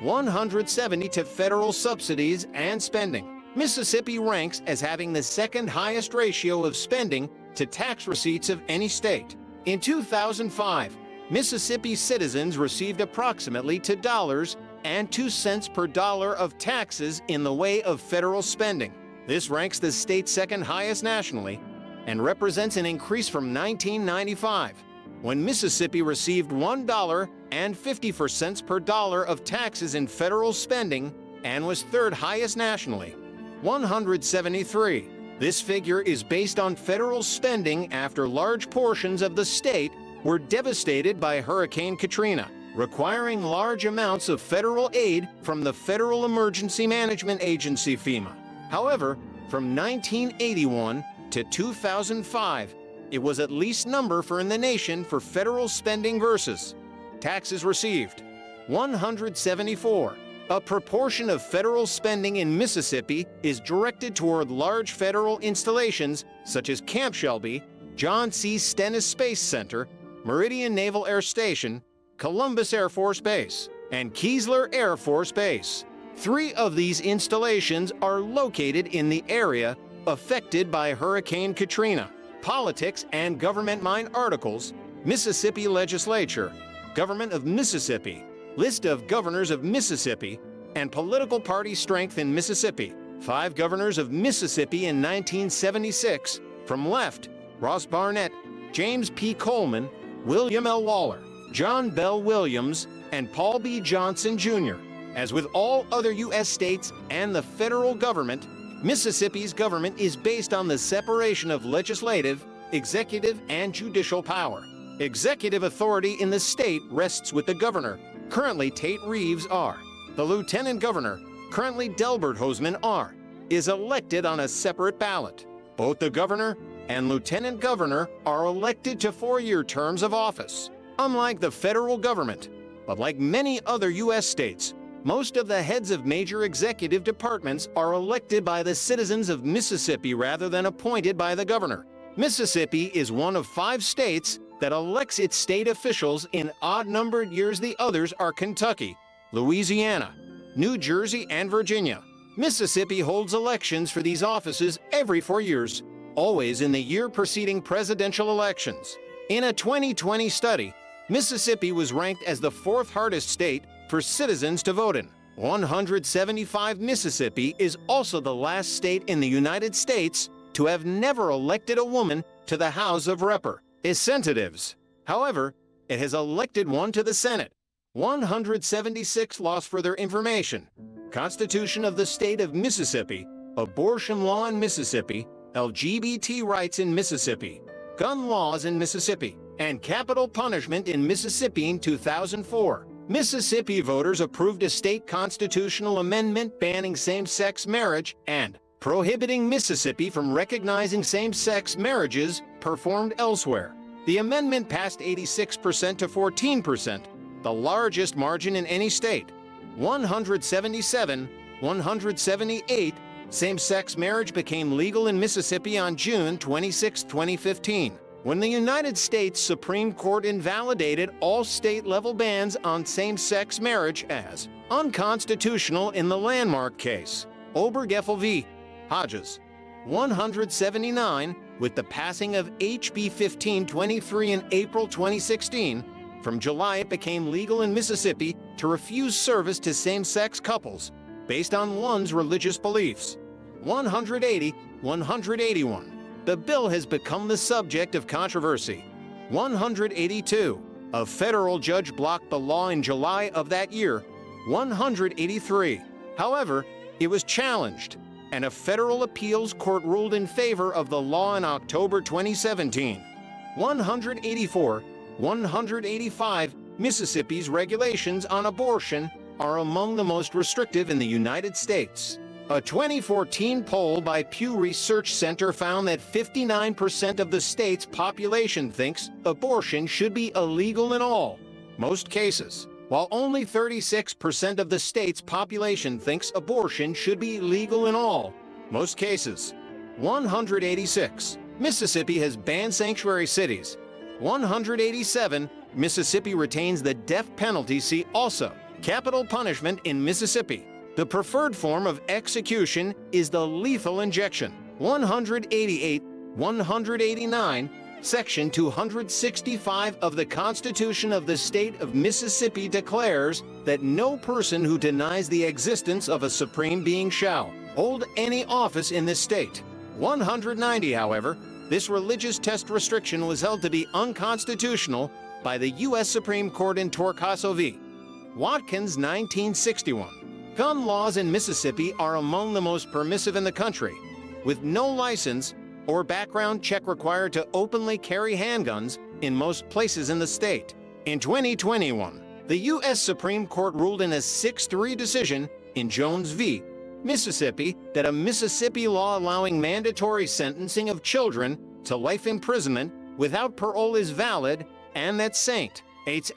Speaker 1: 170 to federal subsidies and spending. Mississippi ranks as having the second highest ratio of spending to tax receipts of any state. In 2005, Mississippi citizens received approximately $2.02 per dollar of taxes in the way of federal spending. This ranks the state second highest nationally and represents an increase from 1995, when Mississippi received $1.54 per dollar of taxes in federal spending and was third highest nationally. 173. This figure is based on federal spending after large portions of the state were devastated by Hurricane Katrina, requiring large amounts of federal aid from the Federal Emergency Management Agency FEMA. However, from 1981 to 2005, it was at least number for in the nation for federal spending versus taxes received. 174. A proportion of federal spending in Mississippi is directed toward large federal installations such as Camp Shelby, John C. Stennis Space Center, Meridian Naval Air Station, Columbus Air Force Base, and Keesler Air Force Base. 3 of these installations are located in the area affected by Hurricane Katrina. Politics and Government Mine articles, Mississippi Legislature, Government of Mississippi, List of Governors of Mississippi, and Political Party Strength in Mississippi. 5 governors of Mississippi in 1976, from left, Ross Barnett, James P. Coleman, William L. Waller, John Bell Williams, and Paul B. Johnson, Jr. As with all other U.S. states and the federal government, Mississippi's government is based on the separation of legislative, executive, and judicial power. Executive authority in the state rests with the governor, currently Tate Reeves R. The lieutenant governor, currently Delbert Hosemann R., is elected on a separate ballot. Both the governor and lieutenant governor are elected to 4-year terms of office. Unlike the federal government, But like many other U.S. states, most of the heads of major executive departments are elected by the citizens of Mississippi rather than appointed by the governor. Mississippi is one of 5 states that elects its state officials in odd-numbered years. The others are Kentucky, Louisiana, New Jersey, and Virginia. Mississippi holds elections for these offices every 4 years, always in the year preceding presidential elections. In a 2020 study, Mississippi was ranked as the 4th hardest state for citizens to vote in. 175. Mississippi is also the last state in the United States to have never elected a woman to the House of Representatives. However, it has elected one to the Senate. 176. Laws. Further information: Constitution of the State of Mississippi, abortion law in Mississippi, LGBT rights in Mississippi, gun laws in Mississippi, and capital punishment in Mississippi. In 2004, Mississippi voters approved a state constitutional amendment banning same-sex marriage and prohibiting Mississippi from recognizing same-sex marriages performed elsewhere. The amendment passed 86% to 14%, the largest margin in any state. 177, 178, same-sex marriage became legal in Mississippi on June 26, 2015, when the United States Supreme Court invalidated all state-level bans on same-sex marriage as unconstitutional in the landmark case, Obergefell v. Hodges. 179, with the passing of HB 1523 in April 2016, from July it became legal in Mississippi to refuse service to same-sex couples based on one's religious beliefs. 180, 181. The bill has become the subject of controversy. 182. A federal judge blocked the law in July of that year. 183. However, it was challenged, and a federal appeals court ruled in favor of the law in October 2017. 184, 185. Mississippi's regulations on abortion are among the most restrictive in the United States. A 2014 poll by Pew Research Center found that 59% of the state's population thinks abortion should be illegal in most cases, while only 36% of the state's population thinks abortion should be legal in most cases. 186. Mississippi has banned sanctuary cities. 187. Mississippi retains the death penalty. See also capital punishment in Mississippi. The preferred form of execution is the lethal injection. 188, 189, Section 265 of the Constitution of the State of Mississippi declares that no person who denies the existence of a supreme being shall hold any office in this state. 190, however, this religious test restriction was held to be unconstitutional by the U.S. Supreme Court in Torcaso v. Watkins, 1961. Gun laws in Mississippi are among the most permissive in the country, with no license or background check required to openly carry handguns in most places in the state. In 2021, the U.S. Supreme Court ruled in a 6-3 decision in Jones v. Mississippi that a Mississippi law allowing mandatory sentencing of children to life imprisonment without parole is valid, and that states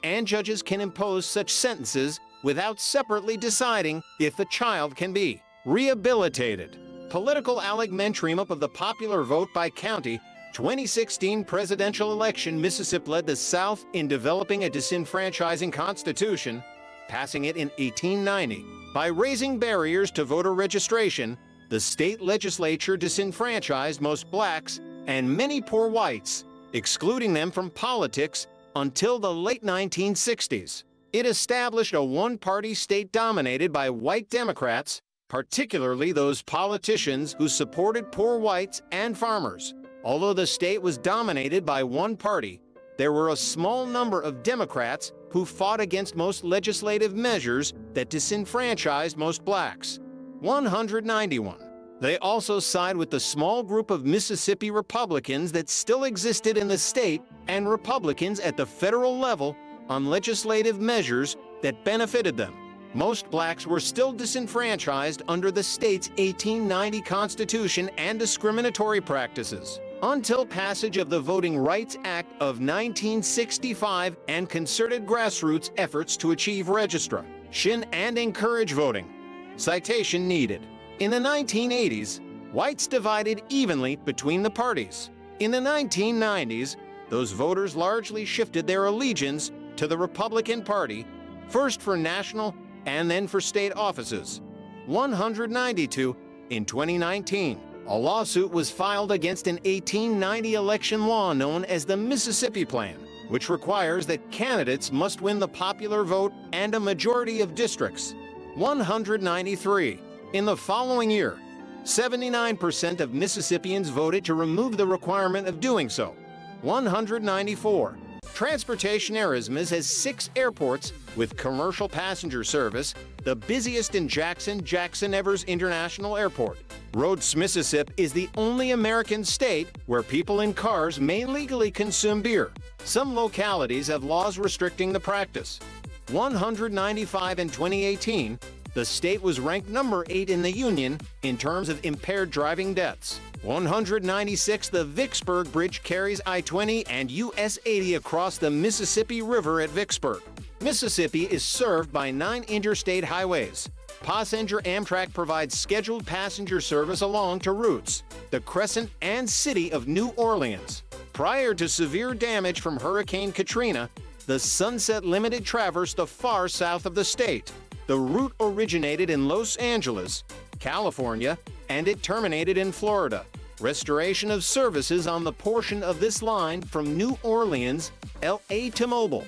Speaker 1: and judges can impose such sentences without separately deciding if the child can be rehabilitated. Political alignment of the popular vote by county. 2016 presidential election. Mississippi led the South in developing a disenfranchising constitution, passing it in 1890. By raising barriers to voter registration, the state legislature disenfranchised most blacks and many poor whites, excluding them from politics until the late 1960s. It established a one-party state dominated by white Democrats, particularly those politicians who supported poor whites and farmers. Although the state was dominated by one party, there were a small number of Democrats who fought against most legislative measures that disenfranchised most blacks. 191. They also side with the small group of Mississippi Republicans that still existed in the state and Republicans at the federal level on legislative measures that benefited them. Most blacks were still disenfranchised under the state's 1890 Constitution and discriminatory practices. until passage of the Voting Rights Act of 1965 and concerted grassroots efforts to achieve registration and encourage voting. Citation needed. In the 1980s, whites divided evenly between the parties. In the 1990s, those voters largely shifted their allegiance to the Republican Party, first for national and then for state offices. 192 in 2019. A lawsuit was filed against an 1890 election law known as the Mississippi Plan, which requires that candidates must win the popular vote and a majority of districts. 193. In the following year, 79% of Mississippians voted to remove the requirement of doing so. 194. Transportation Erasmus has 6 airports with commercial passenger service, the busiest in Jackson Evers International Airport. Rhodes, Mississippi is the only American state where people in cars may legally consume beer. Some localities have laws restricting the practice. 195 in 2018, the state was ranked number 8 in the Union in terms of impaired driving deaths. 196, the Vicksburg Bridge carries I-20 and US 80 across the Mississippi River at Vicksburg. Mississippi is served by 9 interstate highways. Passenger Amtrak provides scheduled passenger service along two routes, the Crescent and City of New Orleans. Prior to severe damage from Hurricane Katrina, the Sunset Limited traversed the far south of the state. The route originated in Los Angeles, California, and it terminated in Florida. Restoration of services on the portion of this line from New Orleans, LA to Mobile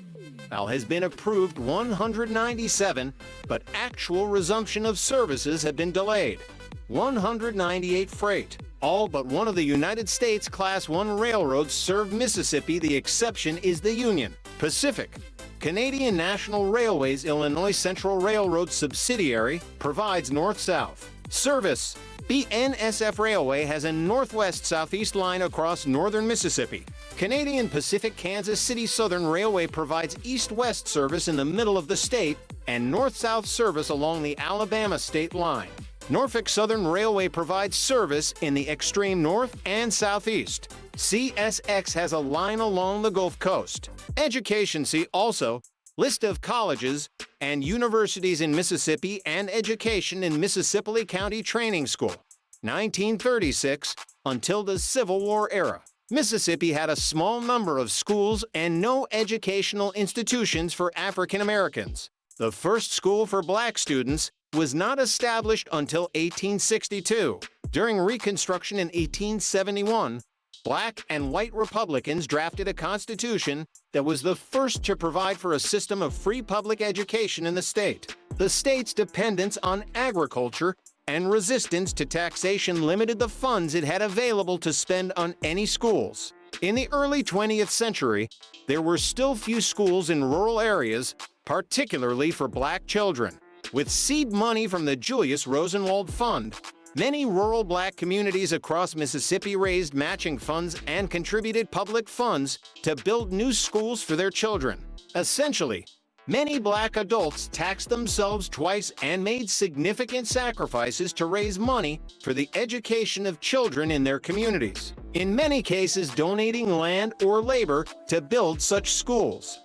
Speaker 1: has been approved 197, but actual resumption of services have been delayed. 198 freight. All but one of the United States Class 1 railroads serve Mississippi. The exception is the Union Pacific. Canadian National Railway's Illinois Central Railroad subsidiary provides north-south service. BNSF Railway has a northwest-southeast line across northern Mississippi. Canadian Pacific Kansas City Southern Railway provides east-west service in the middle of the state and north-south service along the Alabama state line. Norfolk Southern Railway provides service in the extreme north and southeast. CSX has a line along the Gulf Coast. Education see also list of colleges and universities in Mississippi and education in Mississippi County Training School. 1936 until the Civil War era. Mississippi had a small number of schools and no educational institutions for African Americans. The first school for black students was not established until 1862. During Reconstruction in 1871, black and white Republicans drafted a constitution that was the first to provide for a system of free public education in the state. The state's dependence on agriculture and resistance to taxation limited the funds it had available to spend on any schools. In the early 20th century, there were still few schools in rural areas, particularly for black children. With seed money from the Julius Rosenwald Fund, many rural black communities across Mississippi raised matching funds and contributed public funds to build new schools for their children. Essentially, many black adults taxed themselves twice and made significant sacrifices to raise money for the education of children in their communities, in many cases donating land or labor to build such schools.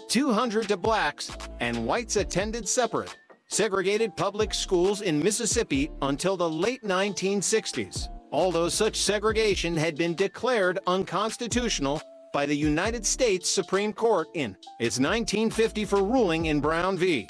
Speaker 1: 200 to blacks and whites attended separate, segregated public schools in Mississippi until the late 1960s, although such segregation had been declared unconstitutional by the United States Supreme Court in its 1954 ruling in Brown v.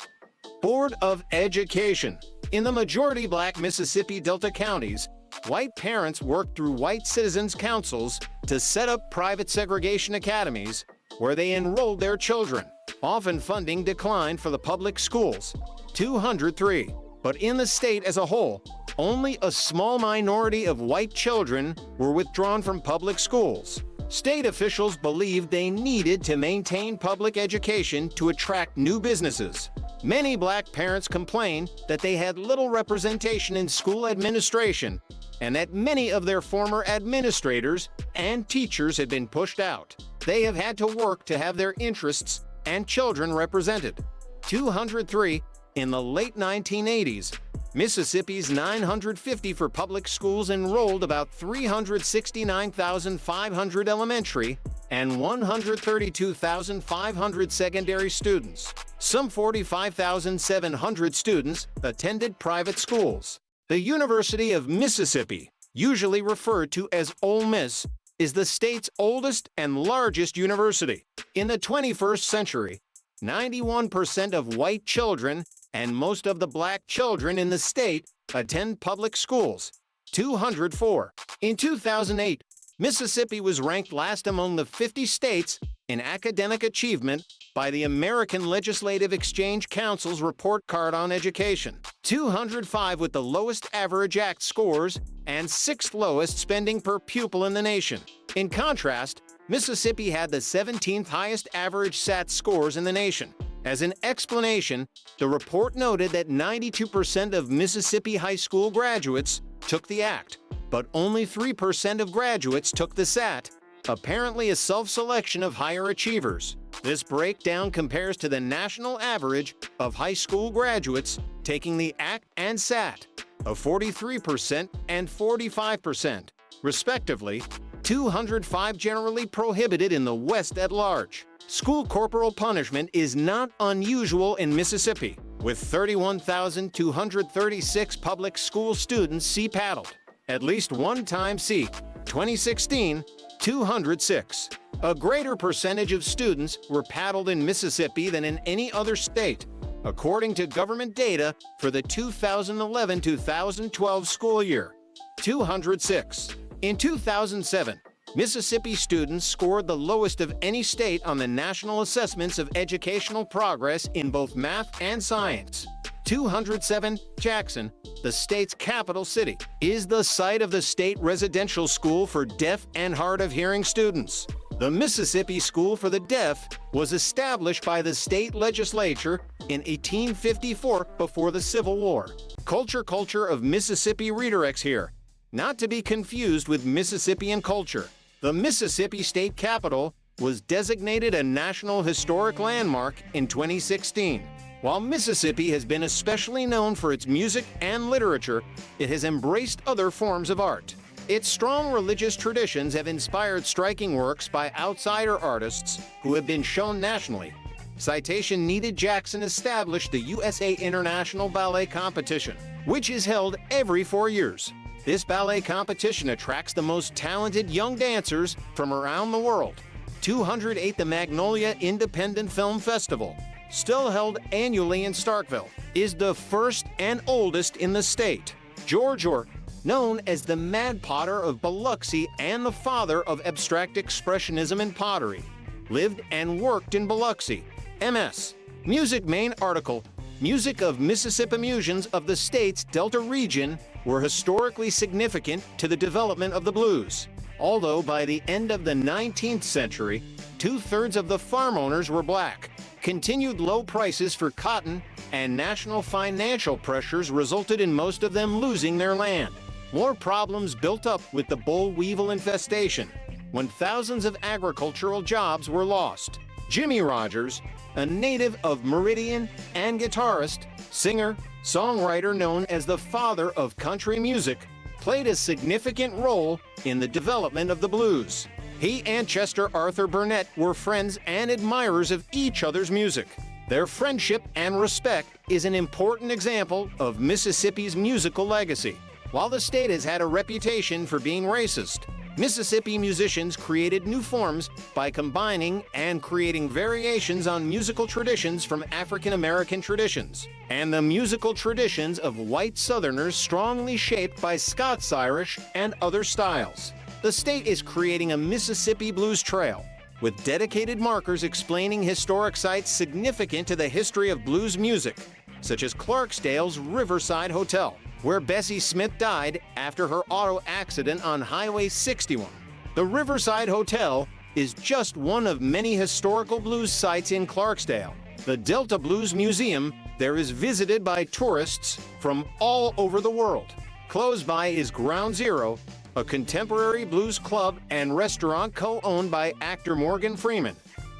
Speaker 1: Board of Education. In the majority black Mississippi Delta counties, white parents worked through white citizens' councils to set up private segregation academies where they enrolled their children. Often funding declined for the public schools. 203. But in the state as a whole, only a small minority of white children were withdrawn from public schools. State officials believed they needed to maintain public education to attract new businesses. Many black parents complained that they had little representation in school administration and that many of their former administrators and teachers had been pushed out. They have had to work to have their interests and children represented. 203. In the late 1980s, Mississippi's 950 for public schools enrolled about 369,500 elementary and 132,500 secondary students. Some 45,700 students attended private schools. The University of Mississippi, usually referred to as Ole Miss, is the state's oldest and largest university. In the 21st century, 91% of white children and most of the black children in the state attend public schools, 204. In 2008, Mississippi was ranked last among the 50 states in academic achievement by the American Legislative Exchange Council's report card on education, 205 with the lowest average ACT scores and 6th lowest spending per pupil in the nation. In contrast, Mississippi had the 17th highest average SAT scores in the nation. As an explanation, the report noted that 92% of Mississippi high school graduates took the ACT, but only 3% of graduates took the SAT, apparently a self-selection of higher achievers. This breakdown compares to the national average of high school graduates taking the ACT and SAT of 43% and 45%, respectively, 205 generally prohibited in the West at large. School corporal punishment is not unusual in Mississippi, with 31,236 public school students sea-paddled. At least one time sea, 2016, 206. A greater percentage of students were paddled in Mississippi than in any other state, according to government data for the 2011-2012 school year, 206. In 2007, Mississippi students scored the lowest of any state on the National Assessments of Educational Progress in both math and science. 207. Jackson, the state's capital city, is the site of the state residential school for deaf and hard of hearing students. The Mississippi School for the Deaf was established by the state legislature in 1854 before the Civil War. Culture of Mississippi redirects here, not to be confused with Mississippian culture. The Mississippi State Capitol was designated a National Historic Landmark in 2016. While Mississippi has been especially known for its music and literature, it has embraced other forms of art. Its strong religious traditions have inspired striking works by outsider artists who have been shown nationally. Citation needed. Jackson established the USA International Ballet Competition, which is held every 4 years. This ballet competition attracts the most talented young dancers from around the world. 208. The Magnolia Independent Film Festival, still held annually in Starkville, is the first and oldest in the state. George Orr, known as the Mad Potter of Biloxi and the father of abstract expressionism in pottery, lived and worked in Biloxi. MS. Music. Main article. Music of Mississippians of the state's Delta region were historically significant to the development of the blues. Although by the end of the 19th century, 2/3 of the farm owners were black. Continued low prices for cotton and national financial pressures resulted in most of them losing their land. More problems built up with the boll weevil infestation, when thousands of agricultural jobs were lost. Jimmy Rogers, a native of Meridian and guitarist, singer, songwriter known as the father of country music, played a significant role in the development of the blues. He and Chester Arthur Burnett were friends and admirers of each other's music. Their friendship and respect is an important example of Mississippi's musical legacy. While the state has had a reputation for being racist, Mississippi musicians created new forms by combining and creating variations on musical traditions from African American traditions, and the musical traditions of white Southerners strongly shaped by Scots-Irish and other styles. The state is creating a Mississippi Blues Trail, with dedicated markers explaining historic sites significant to the history of blues music, such as Clarksdale's Riverside Hotel, where Bessie Smith died after her auto accident on Highway 61. The Riverside Hotel is just one of many historical blues sites in Clarksdale. The Delta Blues Museum there is visited by tourists from all over the world. Close by is Ground Zero, a contemporary blues club and restaurant co-owned by actor Morgan Freeman,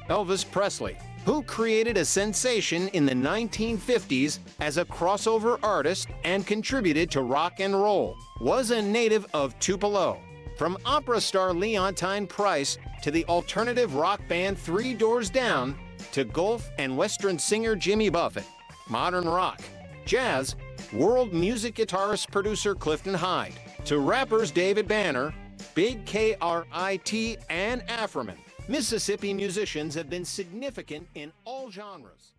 Speaker 1: Elvis Presley, who created a sensation in the 1950s as a crossover artist and contributed to rock and roll, was a native of Tupelo. From opera star Leontine Price to the alternative rock band Three Doors Down to Gulf and Western singer Jimmy Buffett, modern rock, jazz, world music guitarist producer Clifton Hyde, to rappers David Banner, Big KRIT, and Afroman, Mississippi musicians have been significant in all genres.